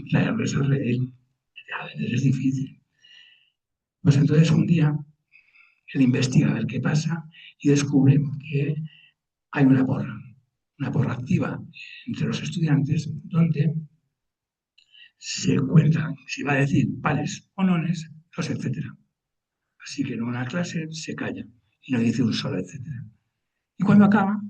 traerles al redil. A veces es difícil. Pues entonces un día él investiga a ver qué pasa y descubre que hay una porra activa entre los estudiantes donde se cuentan si va a decir pares o nones, los etcétera. Así que en una clase se calla y no dice un solo etcétera. Y cuando acaba,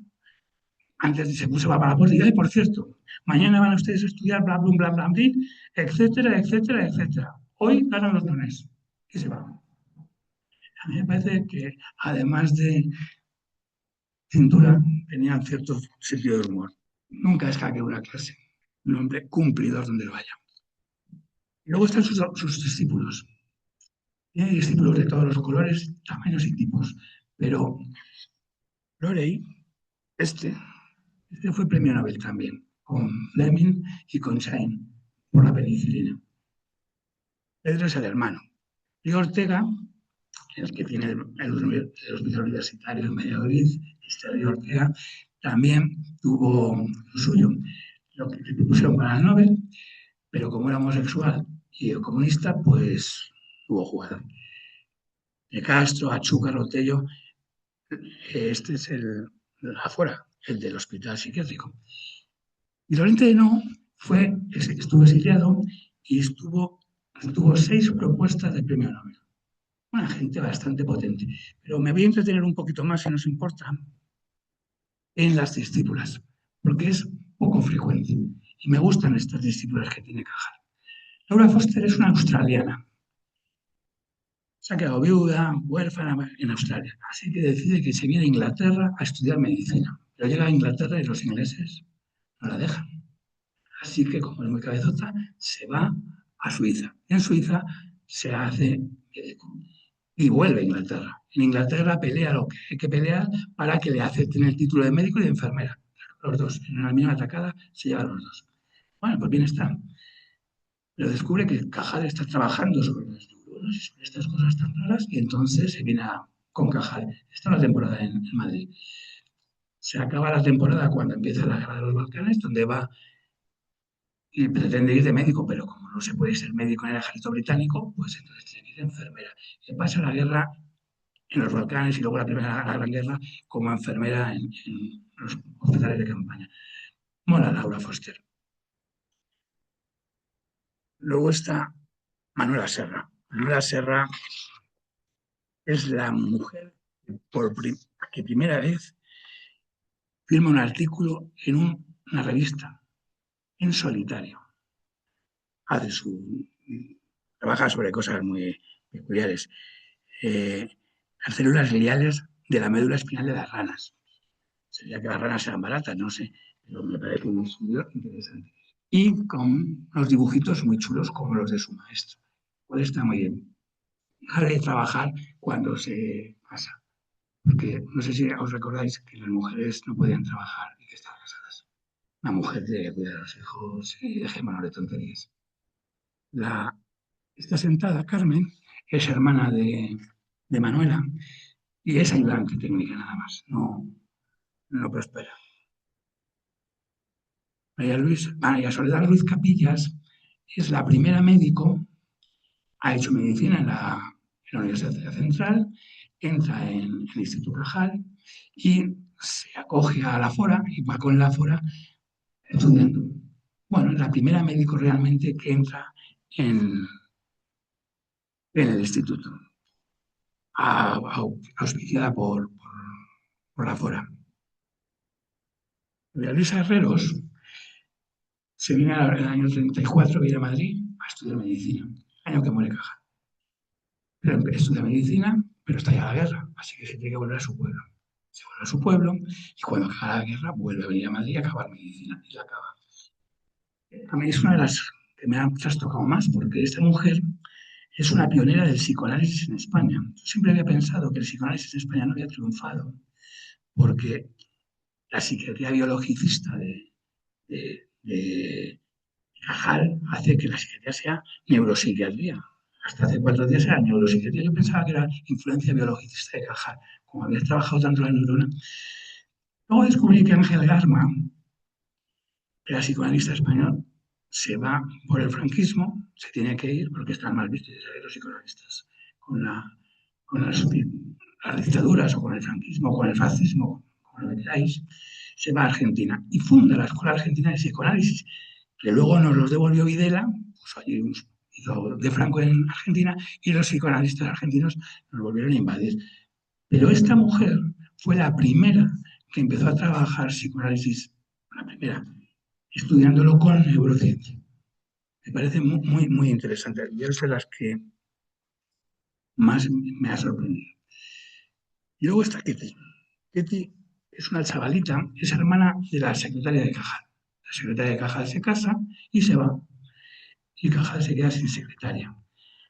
antes de se puso para la puerta y, por cierto, mañana van ustedes a estudiar bla, bla, bla, bla, bla, etcétera, etcétera, etcétera. Hoy ganan los nones. Y se va. A mí me parece que, además de cintura, tenían cierto sentido de humor. Nunca escaqué una clase. Un hombre cumplidor donde lo vaya. Y luego están sus discípulos. Tiene discípulos de todos los colores, tamaños y tipos. Pero Lorey, este fue premio Nobel también, con Fleming y con Shine, por la penicilina. Pedro es el hermano. Y Ortega, el que tiene el hospital universitario en Valladolid, este Ortega, también tuvo lo suyo. Lo que le pusieron para el Nobel, pero como era homosexual y comunista, pues tuvo jugada. De Castro, Achúcar, Rotello, este es el afuera, el del hospital psiquiátrico. Y Lorente de No estuvo exiliado y tuvo 6 propuestas de premio Nobel. Una gente bastante potente. Pero me voy a entretener un poquito más, si nos importa, en las discípulas, porque es poco frecuente. Y me gustan estas discípulas que tiene Cajal. Laura Foster es una australiana. Se ha quedado viuda, huérfana en Australia. Así que decide que se viene a Inglaterra a estudiar medicina. Pero llega a Inglaterra y los ingleses no la dejan. Así que, como es muy cabezota, se va a Suiza. En Suiza se hace médico y vuelve a Inglaterra. En Inglaterra pelea lo que hay que pelear para que le acepten el título de médico y de enfermera. los dos. En una misma atacada se lleva los dos. Bueno, pues bien está. Pero descubre que Cajal está trabajando sobre las neuronas y sobre estas cosas tan raras y entonces se viene con Cajal. Está la temporada en Madrid. Se acaba la temporada cuando empieza la Guerra de los Balcanes, donde va y pretende ir de médico, pero como no se puede ser médico en el ejército británico, pues entonces tiene que ir de enfermera. Y pasa la guerra en los Balcanes y luego la Gran Guerra como enfermera en los hospitales de campaña. Mola Laura Foster. Luego está Manuela Serra. Manuela Serra es la mujer que primera vez firma un artículo en una revista, en solitario. Trabaja sobre cosas muy peculiares. Las células gliales de la médula espinal de las ranas. Sería que las ranas sean baratas, no sé, pero me parece un estudio interesante. Y con unos dibujitos muy chulos como los de su maestro. Pues está muy bien. Dejar de trabajar cuando se casa. Porque no sé si os recordáis que las mujeres no podían trabajar y que estaban casadas. La mujer tiene que cuidar a los hijos y dejémonos de tonterías. Esta sentada, Carmen, es hermana de Manuela y es ayudante técnica nada más, no prospera. María Soledad Ruiz Capillas es la primera médico, ha hecho medicina en la Universidad Central, entra en el Instituto Cajal y se acoge a la Fora y va con la Fora estudiando. Bueno, es la primera médico realmente que entra en el instituto, auspiciada por la Fora. María Luisa Herreros se viene en el año 34, viene a Madrid a estudiar medicina, año que muere Cajal. Pero estudia medicina, pero está ya la guerra, así que se tiene que volver a su pueblo. Se vuelve a su pueblo y cuando acaba la guerra vuelve a venir a Madrid a acabar medicina y la acaba. A mí es una de las que me ha trastocado más porque esta mujer es una pionera del psicoanálisis en España. Yo siempre había pensado que el psicoanálisis en España no había triunfado porque la psiquiatría biologicista de Cajal hace que la psiquiatría sea neuropsiquiatría. Hasta hace 4 días era neuropsiquiatría. Yo pensaba que era influencia biologicista de Cajal, como había trabajado tanto la neurona. Luego descubrí que Ángel Garma, que era psicoanalista español, se va por el franquismo, se tiene que ir porque están mal vistos los psicoanalistas con las dictaduras o con el franquismo o con el fascismo, como lo queráis, se va a Argentina y funda la Escuela Argentina de Psicoanálisis, que luego nos los devolvió Videla, pues allí hizo de Franco en Argentina y los psicoanalistas argentinos nos volvieron a invadir. Pero esta mujer fue la primera que empezó a trabajar psicoanálisis, la primera, estudiándolo con neurociencia. Me parece muy, muy interesante. Yo es de las que más me ha sorprendido. Y luego está Ketty. Ketty es una chavalita, es hermana de la secretaria de Cajal. La secretaria de Cajal se casa y se va. Y Cajal se queda sin secretaria.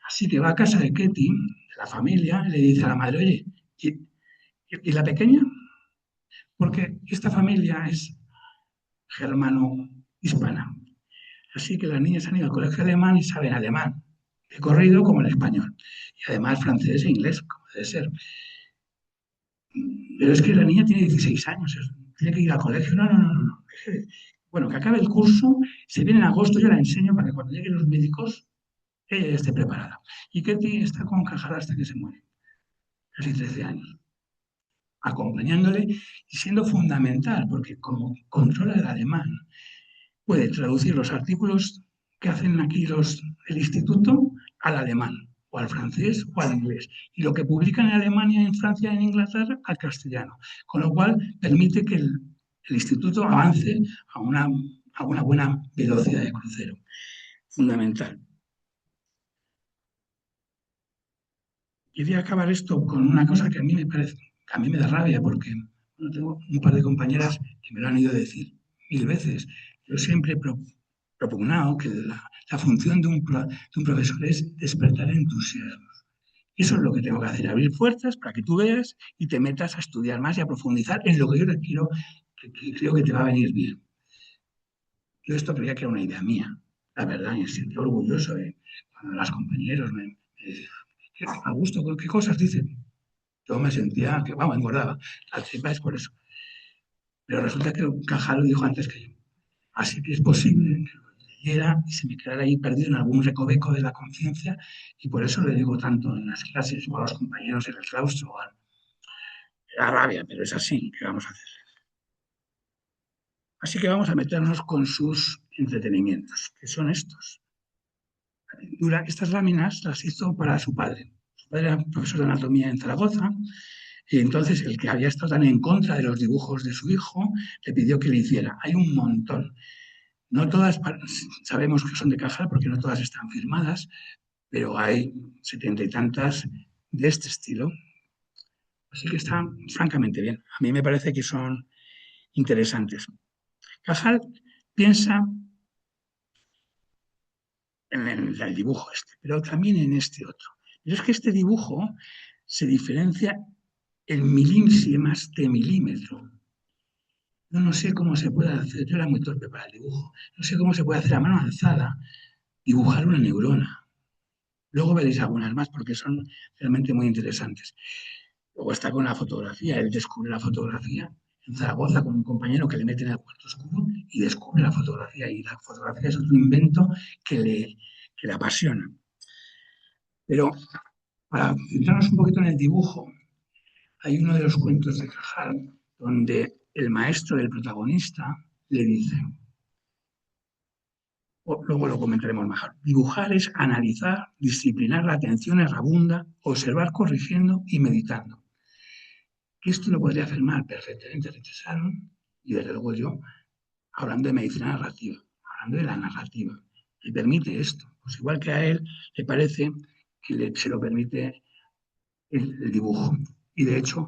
Así que va a casa de Ketty, de la familia, y le dice a la madre, oye, ¿y la pequeña? Porque esta familia es germano-hispana. Así que las niñas han ido al colegio alemán y saben alemán, de corrido como el español. Y además francés e inglés, como debe ser. Pero es que la niña tiene 16 años, tiene que ir al colegio. No. Bueno, que acabe el curso, se viene en agosto, yo la enseño para que cuando lleguen los médicos, ella ya esté preparada. Y Ketty está con Cajal hasta que se muere, casi 13 años, acompañándole y siendo fundamental, porque como controla el alemán, puede traducir los artículos que hacen aquí el instituto al alemán, o al francés, o al inglés. Y lo que publican en Alemania, en Francia, en Inglaterra, al castellano. Con lo cual permite que el instituto avance a una buena velocidad de crucero. Fundamental. Quería acabar esto con una cosa que a mí me da rabia, porque tengo un par de compañeras que me lo han ido a decir 1000 veces. Yo siempre he propugnado que la función de un profesor es despertar entusiasmo. Eso es lo que tengo que hacer, abrir puertas para que tú veas y te metas a estudiar más y a profundizar en lo que yo te quiero que creo que te va a venir bien. Yo esto creía que era una idea mía, la verdad, y me sentí orgulloso de cuando los compañeros a gusto, ¿qué cosas dicen? Yo me sentía que, vamos, engordaba. La tripa es por eso. Pero resulta que Cajal lo dijo antes que yo. Así que es posible que lo leyera y se me quedara ahí perdido en algún recoveco de la conciencia, y por eso le digo tanto en las clases o a los compañeros en el claustro. La rabia, pero es así, ¿qué vamos a hacer? Así que vamos a meternos con sus entretenimientos, que son estos. La pintura, estas láminas las hizo para su padre. Su padre era profesor de anatomía en Zaragoza, y entonces el que había estado tan en contra de los dibujos de su hijo le pidió que le hiciera. Hay un montón. No todas sabemos que son de Cajal porque no todas están firmadas, pero hay 70 y tantas de este estilo. Así que están francamente bien. A mí me parece que son interesantes. Cajal piensa en el dibujo este, pero también en este otro. Pero es que este dibujo se diferencia en milísimas de milímetro. Yo no sé cómo se puede hacer, yo era muy torpe para el dibujo, no sé cómo se puede hacer a mano alzada dibujar una neurona. Luego veréis algunas más porque son realmente muy interesantes. Luego está con la fotografía, él descubre la fotografía en Zaragoza con un compañero que le mete en el cuarto oscuro y descubre la fotografía. Y la fotografía es otro invento que le apasiona. Pero para centrarnos un poquito en el dibujo, hay uno de los cuentos de Cajal donde el maestro del protagonista le dice, luego lo comentaremos mejor, dibujar es analizar, disciplinar la atención errabunda, observar corrigiendo y meditando. Esto lo podría hacer mal perfectamente Richard Sharon, y desde luego yo, hablando de medicina narrativa, hablando de la narrativa, le permite esto. Pues igual que a él le parece que se lo permite el dibujo. Y de hecho,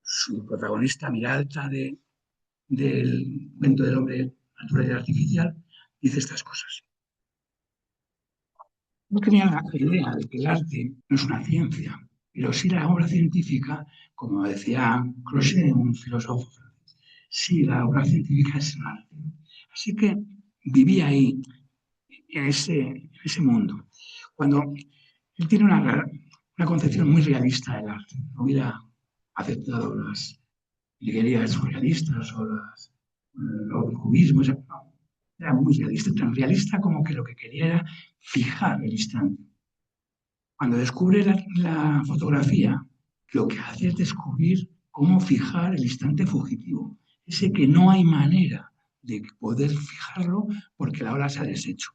su protagonista, Miralta, del cuento del hombre natural y artificial, dice estas cosas. No tenía la idea de que el arte no es una ciencia, pero sí la obra científica, como decía Crochet, un filósofo francés, sí la obra científica es un arte. Así que vivía ahí, en ese mundo. Cuando él tiene una concepción muy realista del arte, no hubiera aceptado las virguerías surrealistas o el cubismo, no, era muy realista, tan realista como que lo que quería era fijar el instante. Cuando descubre la fotografía, lo que hace es descubrir cómo fijar el instante fugitivo, ese que no hay manera de poder fijarlo porque la ola se ha deshecho.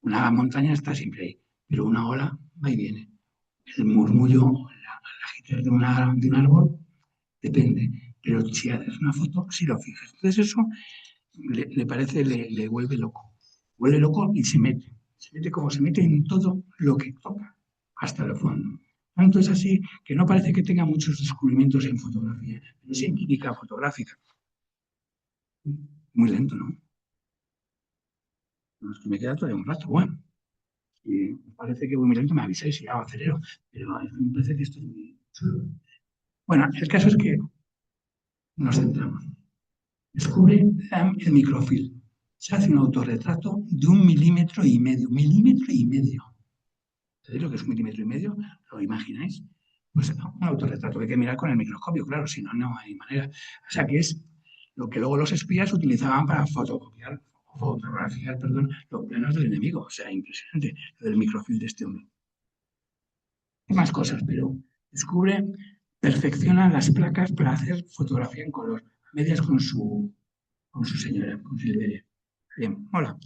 Una montaña está siempre ahí, pero una ola va y viene. El murmullo, la agitación de un árbol, depende. Pero si haces una foto, sí lo fijas. Entonces eso le parece, le vuelve loco. Vuelve loco y se mete. Se mete como se mete en todo lo que toca, hasta el fondo. Tanto es así que no parece que tenga muchos descubrimientos en fotografía, pero sí en química fotográfica. Muy lento, ¿no? No, es que me queda todavía un rato. Bueno, y parece que voy muy lento, me avisáis si hago acelero, pero me parece que esto es muy chulo. Bueno, el caso es que nos centramos. Descubre el microfilm. Se hace un autorretrato de 1,5 milímetros. 1,5 milímetros. ¿Sabéis lo que es 1,5 milímetros? ¿Lo imagináis? Pues un autorretrato que hay que mirar con el microscopio, claro, si no, no hay manera. O sea que es lo que luego los espías utilizaban para fotografiar, perdón, los planos del enemigo. O sea, impresionante lo del microfilm de este hombre. Hay más cosas, pero descubre, perfecciona las placas para hacer fotografía en color, a medias con su señora, con Silveria. Bien, hola.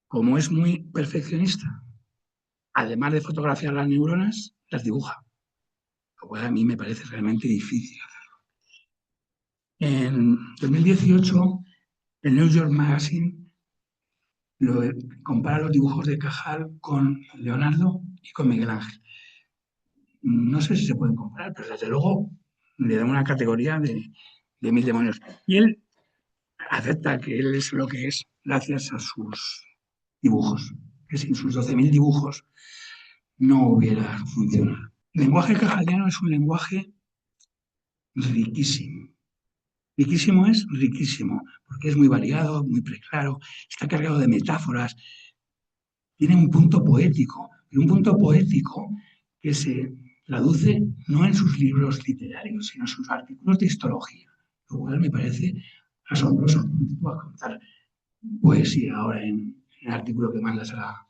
Como es muy perfeccionista, además de fotografiar las neuronas, las dibuja. Lo cual a mí me parece realmente difícil hacerlo. En 2018, el New York Magazine compara los dibujos de Cajal con Leonardo y con Miguel Ángel. No sé si se pueden comparar, pero desde luego le dan una categoría de 1.000 demonios. Y él acepta que él es lo que es gracias a sus dibujos, que sin sus 12.000 dibujos no hubiera funcionado. El lenguaje cajaliano es un lenguaje riquísimo. Riquísimo es riquísimo, porque es muy variado, muy preclaro, está cargado de metáforas, tiene un punto poético, y un punto poético que se traduce no en sus libros literarios, sino en sus artículos de histología, lo cual me parece asombroso. Voy a contar poesía ahora en el artículo que mandas a la...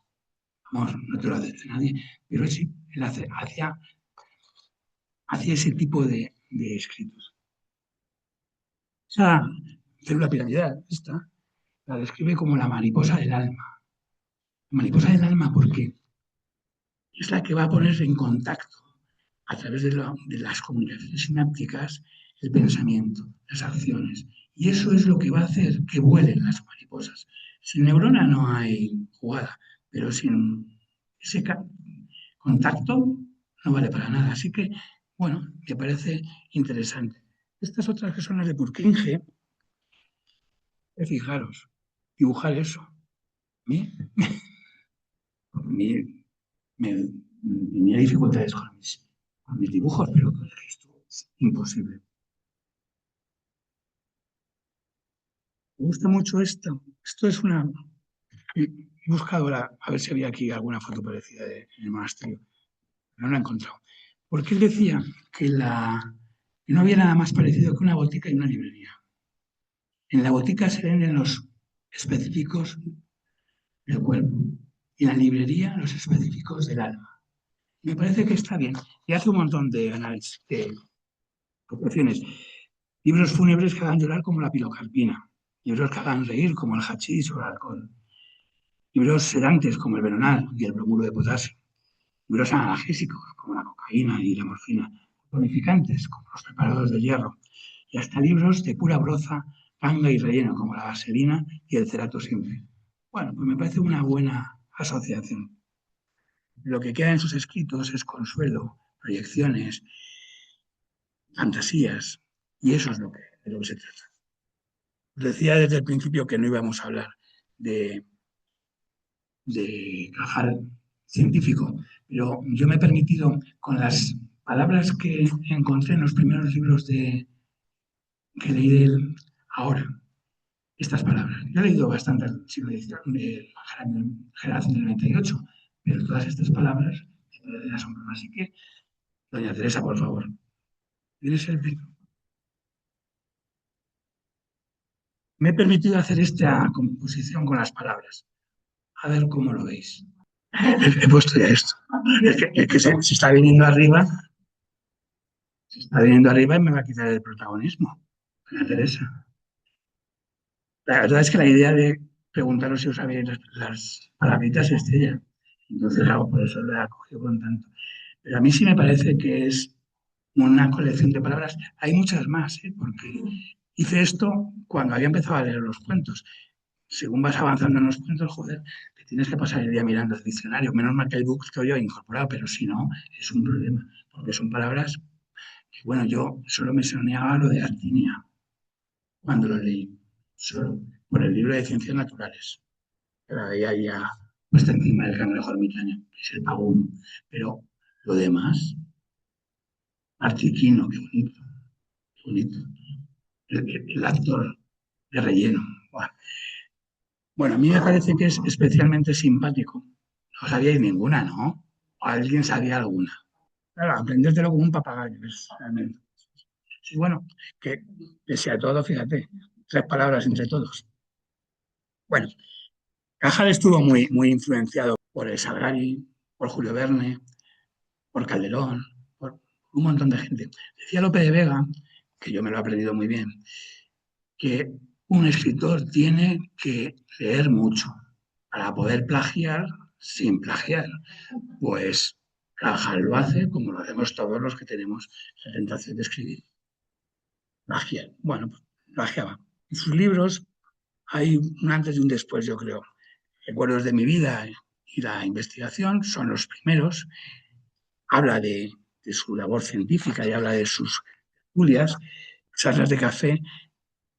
Vamos, no te lo hace nadie, pero sí, él hacía ese tipo de escritos. Esa célula piramidal, esta, la describe como la mariposa del alma. La mariposa del alma porque es la que va a poner en contacto a través de las comunicaciones sinápticas el pensamiento, las acciones. Y eso es lo que va a hacer que vuelen las mariposas. Sin neurona no hay jugada, pero sin ese contacto no vale para nada. Así que, bueno, me parece interesante. Estas otras que son las de Purkinje, fijaros, dibujar eso. A mí, me, me, tenía dificultades con mis dibujos, pero con el resto es imposible. Me gusta mucho esto. Esto es una... He buscado a ver si había aquí alguna foto parecida en el monasterio, pero no la he encontrado. Porque él decía que no había nada más parecido que una botica y una librería. En la botica se venden los específicos del cuerpo y en la librería los específicos del alma. Me parece que está bien. Y hace un montón de análisis, de proporciones. Libros fúnebres que hagan llorar como la pilocarpina. Libros que hagan reír como el hachís o el alcohol. Libros sedantes como el veronal y el bromuro de potasio. Libros analgésicos como la cocaína y la morfina. Tonificantes como los preparados de hierro. Y hasta libros de pura broza, tanga y relleno como la vaselina y el cerato simple. Bueno, pues me parece una buena asociación. Lo que queda en sus escritos es consuelo, proyecciones, fantasías, y eso es de lo que se trata. Decía desde el principio que no íbamos a hablar de, de Cajal científico, pero yo me he permitido, con las palabras que encontré en los primeros libros que leí de él ahora, estas palabras. Yo he leído bastante del siglo XIX, de la generación del 98, pero todas estas palabras me parecen asombrosas. Así que, doña Teresa, por favor, tienes el libro. Me he permitido hacer esta composición con las palabras. A ver cómo lo veis. He puesto ya esto. Es que se está viniendo arriba, y me va a quitar el protagonismo. Doña Teresa. La verdad es que la idea de preguntaros si os sabéis las palabritas es ella. Entonces, claro, por eso la he cogido con tanto. Pero a mí sí me parece que es una colección de palabras. Hay muchas más, ¿eh? Porque hice esto cuando había empezado a leer los cuentos. Según vas avanzando en los cuentos, joder, te tienes que pasar el día mirando el diccionario. Menos mal que el book que yo he incorporado, pero si no, es un problema. Porque son palabras que, bueno, yo solo me soñaba lo de Artinia cuando lo leí, solo por el libro de Ciencias Naturales. Que la veía ya puesta encima del cangrejo ermitaño, que es el pagún. Pero lo demás, Artiquino, qué bonito, qué bonito. El actor de relleno. Bueno, a mí me parece que es especialmente simpático. No sabíais ninguna, ¿no? ¿O alguien sabía alguna? Claro, aprendértelo como un papagayo, es realmente. Sí, bueno, que pese a todo, fíjate, 3 palabras entre todos. Bueno, Cajal estuvo muy influenciado por el Salgari, por Julio Verne, por Calderón, por un montón de gente. Decía Lope de Vega, que yo me lo he aprendido muy bien, que un escritor tiene que leer mucho para poder plagiar sin plagiar. Pues Cajal lo hace como lo hacemos todos los que tenemos la tentación de escribir. Plagiar. Bueno, pues plagiaba. En sus libros hay un antes y un después, yo creo. Recuerdos de mi vida y la investigación son los primeros. Habla de su labor científica y habla de sus tertulias, charlas de café,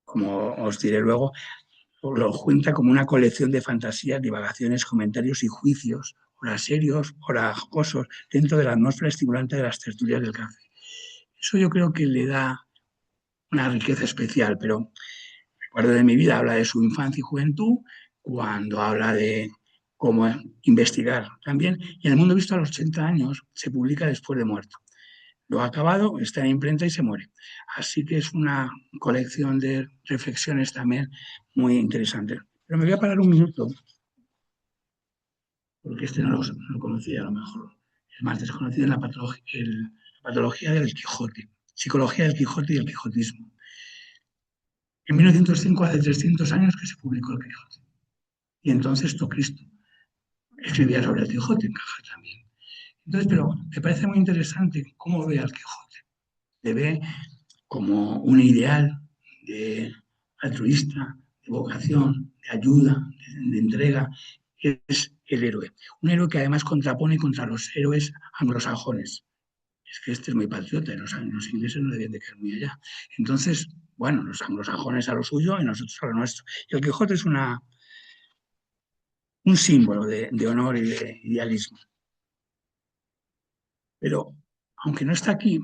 como os diré luego, lo cuenta como una colección de fantasías, divagaciones, comentarios y juicios, ora serios, ora jocosos, dentro de la atmósfera estimulante de las tertulias del café. Eso yo creo que le da una riqueza especial, pero recuerdo de mi vida, habla de su infancia y juventud, cuando habla de cómo investigar también, y El mundo visto a los 80 años se publica después de muerto. Lo ha acabado, está en imprenta y se muere. Así que es una colección de reflexiones también muy interesante. Pero me voy a parar un minuto, porque este no lo conocía a lo mejor. Es más desconocido en la patología del Quijote, psicología del Quijote y el quijotismo. En 1905, hace 300 años que se publicó el Quijote. Y entonces Cristo escribía sobre el Quijote, encaja también. Entonces, pero me parece muy interesante cómo ve al Quijote. Le ve como un ideal de altruista, de vocación, de ayuda, de entrega, es el héroe. Un héroe que además contrapone contra los héroes anglosajones. Es que este es muy patriota y los ingleses no deben de caer muy allá. Entonces, bueno, los anglosajones a lo suyo y nosotros a lo nuestro. Y el Quijote es un símbolo de honor y de idealismo. Pero, aunque no está aquí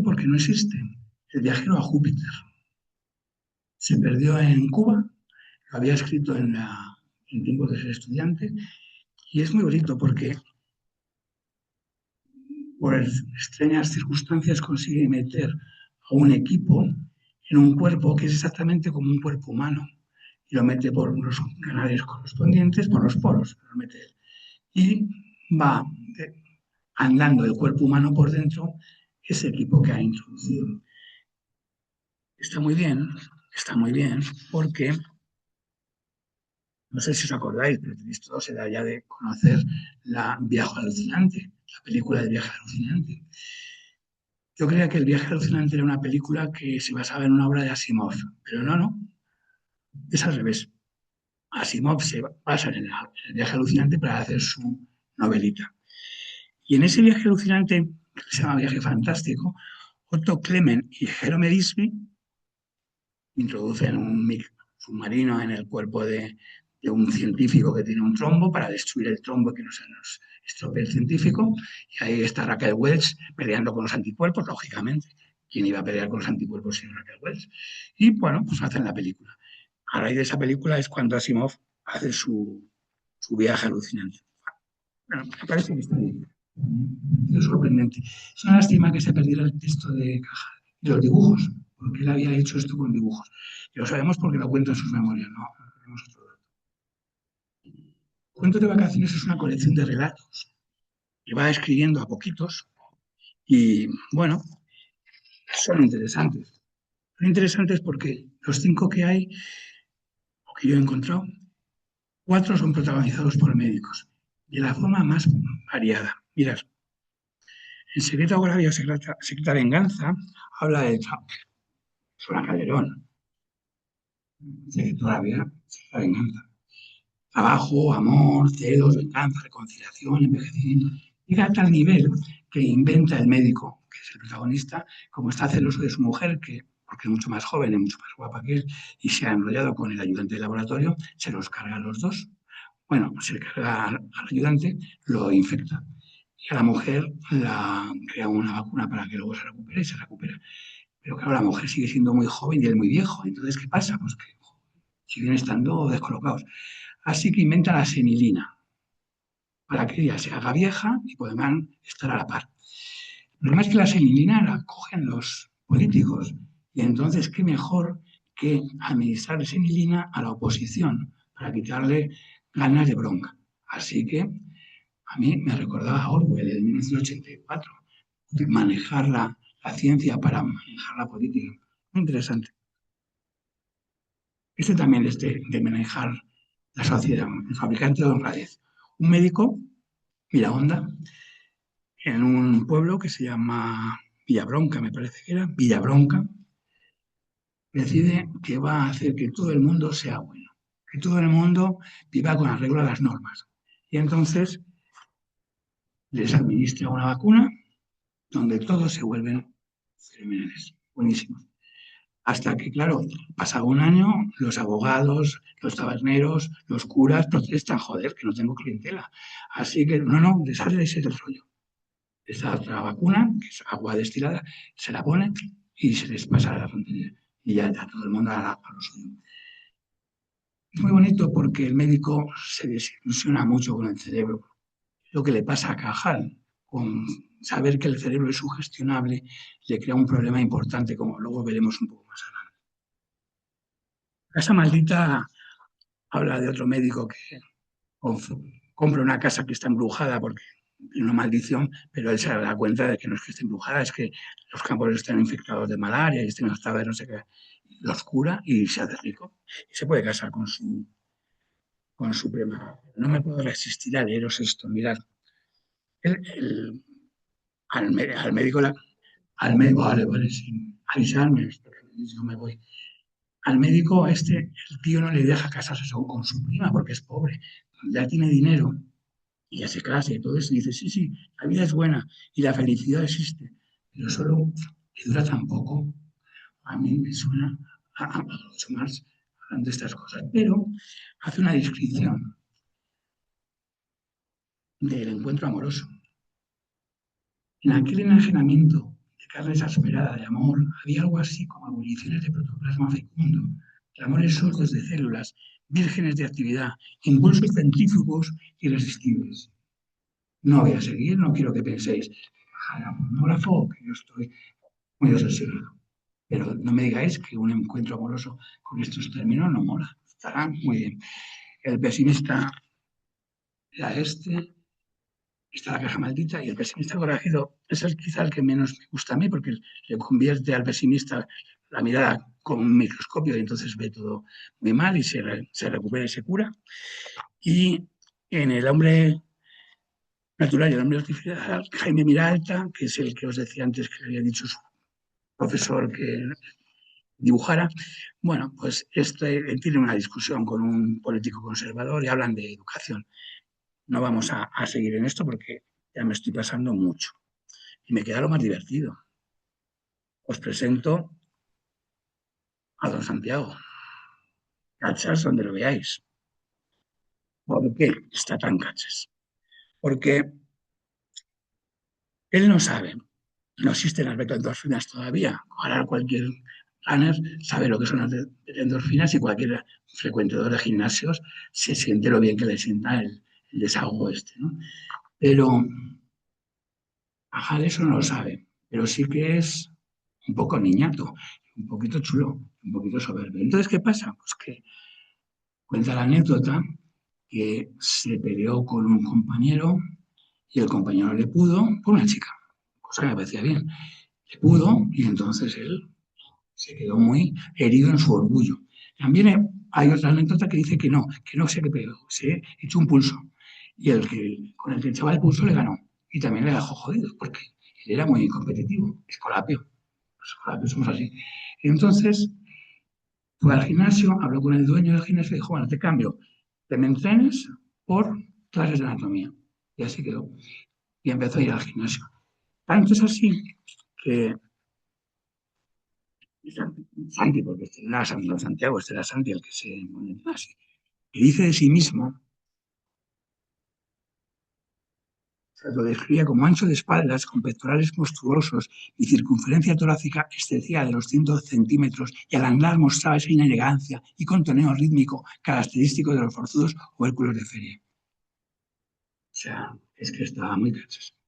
porque no existe. El viajero a Júpiter se perdió en Cuba, lo había escrito en tiempos de ser estudiante, y es muy bonito porque por extrañas circunstancias consigue meter a un equipo en un cuerpo que es exactamente como un cuerpo humano, y lo mete por los canales correspondientes, por los poros, lo mete él. Y va andando el cuerpo humano por dentro ese equipo que ha introducido. Está muy bien, porque no sé si os acordáis, pero esto se da ya de conocer la Viaje alucinante, la película de Viaje alucinante. Yo creía que El viaje alucinante era una película que se basaba en una obra de Asimov, pero no, es al revés. Asimov se basa en el viaje alucinante para hacer su novelita. Y en ese viaje alucinante, que se llama Viaje Fantástico, Otto Clement y Jerome Disby introducen un submarino en el cuerpo de un científico que tiene un trombo para destruir el trombo que no se nos estropee el científico. Y ahí está Raquel Welch peleando con los anticuerpos, lógicamente. ¿Quién iba a pelear con los anticuerpos sin Raquel Welch? Y bueno, pues hacen la película. A raíz de esa película es cuando Asimov hace su viaje alucinante. Bueno, me parece que está bien. Es sorprendente. Es una lástima que se perdiera el texto de caja, de los dibujos, porque él había hecho esto con dibujos. Y lo sabemos porque lo cuenta en sus memorias, ¿no? Cuentos de vacaciones es una colección de relatos que va escribiendo a poquitos y, bueno, son interesantes. Son interesantes porque los 5 que hay, o que yo he encontrado, 4 son protagonizados por médicos, de la forma más variada. Mirad, en Secreta Agravio, Secreta Venganza, habla de Sola Calderón, Secreta Agravio, Secreta Venganza. Trabajo, amor, celos, venganza, reconciliación, envejecimiento. Llega a tal nivel que inventa el médico, que es el protagonista, como está celoso de su mujer, porque es mucho más joven y mucho más guapa que él, y se ha enrollado con el ayudante de laboratorio, se los carga a los dos. Bueno, se carga al ayudante, lo infecta. Y a la mujer la crea una vacuna para que luego se recupere y se recupera. Pero claro, la mujer sigue siendo muy joven y él muy viejo. Entonces, ¿qué pasa? Pues que siguen estando descolocados. Así que inventa la senilina para que ella se haga vieja y puedan estar a la par. El problema es que la senilina la cogen los políticos y entonces qué mejor que administrar senilina a la oposición para quitarle ganas de bronca. Así que a mí me recordaba a Orwell en 1984, manejar la ciencia para manejar la política. Muy interesante. Este también es de manejar la sociedad, el fabricante de honradez. Un médico, Miraonda, en un pueblo que se llama Villabronca, me parece que era, Villabronca, decide que va a hacer que todo el mundo sea bueno, que todo el mundo viva con arreglo a las normas. Y entonces les administra una vacuna donde todos se vuelven fenomenales, buenísimos. Hasta que, claro, pasado un año, los abogados, los taberneros, los curas protestan, joder, que no tengo clientela. Así que, no, deshace ese del rollo. Esa otra vacuna, que es agua destilada, se la pone y se les pasa la frontera y ya todo el mundo a lo suyo. Es muy bonito porque el médico se desilusiona mucho con el cerebro. Lo que le pasa a Cajal, con saber que el cerebro es sugestionable, le crea un problema importante, como luego veremos un poco más adelante. Casa Maldita habla de otro médico que compra una casa que está embrujada porque tiene una maldición, pero él se da cuenta de que no es que esté embrujada, es que los campos están infectados de malaria y están hasta no sé qué. Los cura y se hace rico. Y se puede casar con su prima. No me puedo resistir a leeros esto. Mirad, al médico, vale, sí, avisarme, yo me voy. Al médico el tío no le deja casarse con su prima porque es pobre, ya tiene dinero y hace clase y todo eso. Y dice, sí, la vida es buena y la felicidad existe, pero solo que dura tan poco. A mí me suena a mucho más hablando de estas cosas, pero hace una descripción del encuentro amoroso. En aquel enajenamiento de carne exasperada de amor había algo así como ebulliciones de protoplasma fecundo, clamores sordos de células, vírgenes de actividad, impulsos centrífugos irresistibles. No voy a seguir, no quiero que penséis, a pornógrafo, que yo estoy muy decepcionado. Pero no me digáis que un encuentro amoroso con estos términos no mola. Estará muy bien. El pesimista era está la caja maldita y el pesimista corajido es quizá el que menos me gusta a mí porque le convierte al pesimista la mirada con un microscopio y entonces ve todo muy mal y se recupera y se cura. Y en el hombre natural y el hombre artificial, Jaime Miralta, que es el que os decía antes que le había dicho su profesor que dibujara, bueno, pues tiene una discusión con un político conservador y hablan de educación. No vamos a seguir en esto porque ya me estoy pasando mucho. Y me queda lo más divertido. Os presento a don Santiago. Cachas donde lo veáis. ¿Por qué está tan cachas? Porque él no sabe, no existen las beta-endorfinas todavía. Ojalá cualquier runner sabe lo que son las endorfinas y cualquier frecuentador de gimnasios se siente lo bien que le sienta el desahogo ¿no? Pero Ajal eso no lo sabe, pero sí que es un poco niñato, un poquito chulo, un poquito soberbio. Entonces, ¿qué pasa? Pues que cuenta la anécdota que se peleó con un compañero y el compañero le pudo por una chica, cosa que me parecía bien. Le pudo y entonces él se quedó muy herido en su orgullo. También hay otra anécdota que dice que no se que pegó, se echó un pulso y con el que echaba el pulso le ganó y también le dejó jodido porque él era muy competitivo, Escolapio. Los escolapios somos así. Entonces fue al gimnasio, habló con el dueño del gimnasio y dijo, bueno, te cambio, te me entrenes por clases de anatomía. Y así quedó. Y empezó a ir al gimnasio. Tanto es así que Santi, porque este era Santiago, este era Santi el que se pone así, y dice de sí mismo, lo describía como ancho de espaldas, con pectorales monstruosos y circunferencia torácica excedía de los 100 centímetros, y al andar mostraba esa inelegancia y contoneo rítmico característico de los forzudos ovérculos de feria. O sea, es que estaba muy cansado.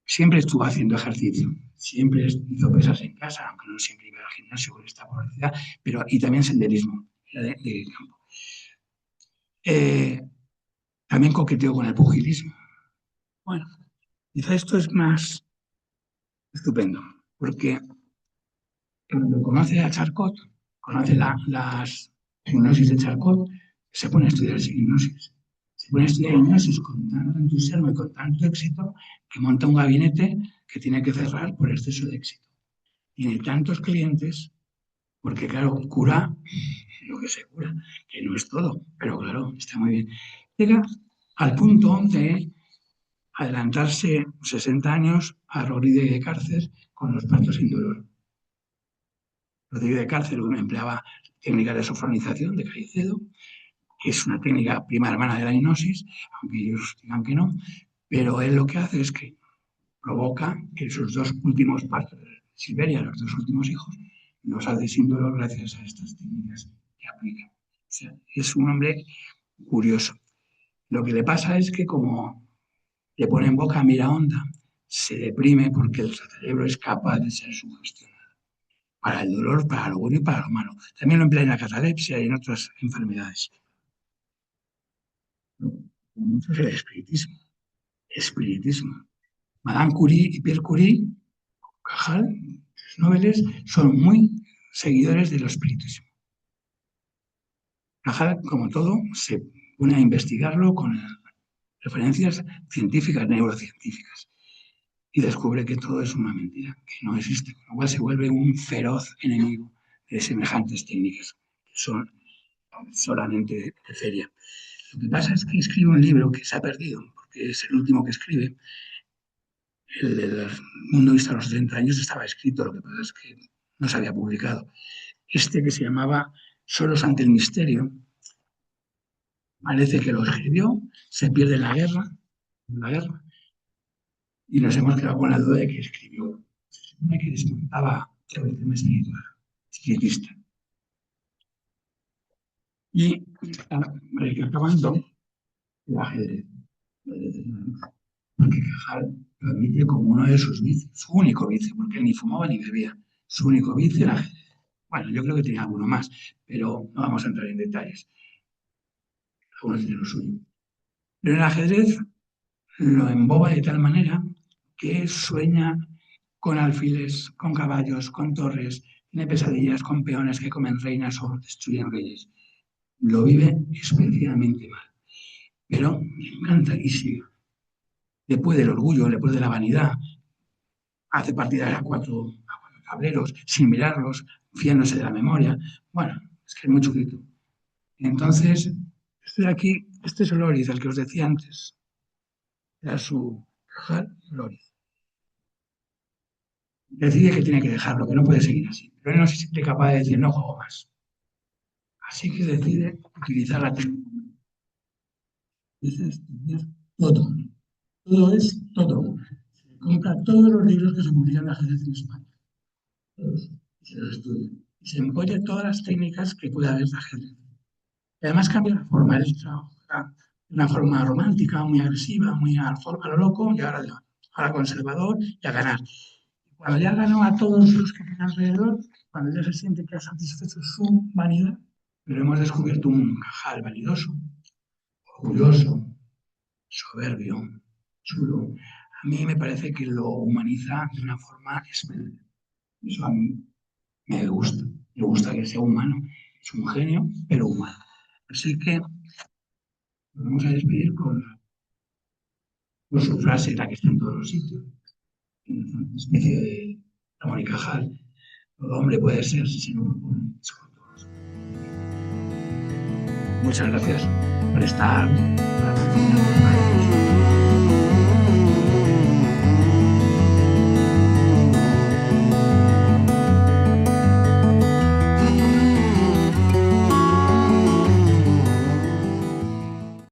Siempre estuvo haciendo ejercicio, siempre hizo pesas en casa, aunque no siempre iba al gimnasio con esta publicidad, y también senderismo de campo. También coqueteó con el pugilismo. Bueno, quizá esto es más estupendo, porque cuando conoce a Charcot, conoce las hipnosis de Charcot, se pone a estudiar hipnosis. Se pone a estudiar hipnosis con tanto entusiasmo y con tanto éxito que monta un gabinete que tiene que cerrar por exceso de éxito. Tiene tantos clientes, porque claro, cura lo que se cura, que no es todo, pero claro, está muy bien. Llega al punto de adelantarse 60 años a Rodríguez de Cárcer con los partos sin dolor. Rodríguez de Cárcer empleaba técnicas de sofronización de Caicedo, que es una técnica prima hermana de la hipnosis, aunque ellos digan que no, pero él lo que hace es que provoca que sus dos últimos partos Siberia, los 2 últimos hijos, los hace sin dolor gracias a estas técnicas que aplica. O sea, es un hombre curioso. Lo que le pasa es que como le pone en boca mira honda, se deprime porque el cerebro es capaz de ser sugestionado para el dolor, para lo bueno y para lo malo. También lo emplea en la catalepsia y en otras enfermedades. Mucho es el espiritismo. Espiritismo. Madame Curie y Pierre Curie, Cajal, los nobles, son muy seguidores del espiritismo. Cajal, como todo, se pone a investigarlo con referencias científicas, neurocientíficas, y descubre que todo es una mentira, que no existe, con lo cual se vuelve un feroz enemigo de semejantes técnicas, que son solamente de feria. Lo que pasa es que escribe un libro que se ha perdido, porque es el último que escribe. El del mundo visto a los 30 años estaba escrito, lo que pasa es que no se había publicado. Este que se llamaba Solos ante el misterio, parece que lo escribió, se pierde en la guerra, y nos hemos quedado con la duda de que escribió. Se supone que desmontaba todo el tema espiritual, espiritista. Y acabando el ajedrez. Porque Cajal lo admite como uno de sus vicios, su único vicio, porque él ni fumaba ni bebía. Su único vicio era el ajedrez. Bueno, yo creo que tenía alguno más, pero no vamos a entrar en detalles. Algunos tienen lo suyo. Pero el ajedrez lo emboba de tal manera que sueña con alfiles, con caballos, con torres, tiene pesadillas con peones que comen reinas o destruyen reyes. Lo vive especialmente mal. Pero me encanta y sigue. Le puede el orgullo, le puede la vanidad. Hace partidas a cuatro tableros sin mirarlos, fiándose de la memoria. Bueno, es que es muy chulito. Entonces, estoy aquí, este es Loriz, el que os decía antes. Era su Cajal Loriz. Decide que tiene que dejarlo, que no puede seguir así. Pero él no se siente capaz de decir, no juego más. Así que decide utilizar la técnica. Dice estudiar todo. Todo es todo. Se compra todos los libros que se publican de ajedrez en España. Todos. Y se los estudia. Y se empolla todas las técnicas que puede haber de ajedrez. Y además cambia la forma. Él trabaja de una forma romántica, muy agresiva, muy a lo loco, y ahora conservador y a ganar. Cuando ya ganó a todos los que tiene alrededor, cuando ya se siente que ha satisfecho su vanidad, pero hemos descubierto un Cajal vanidoso, orgulloso, soberbio, chulo. A mí me parece que lo humaniza de una forma espléndida. Eso a mí me gusta. Me gusta que sea humano. Es un genio, pero humano. Así que nos vamos a despedir con su frase, la que está en todos los sitios. Una especie de Ramón y Cajal. Todo hombre puede ser si no lo pone. Muchas gracias por estar.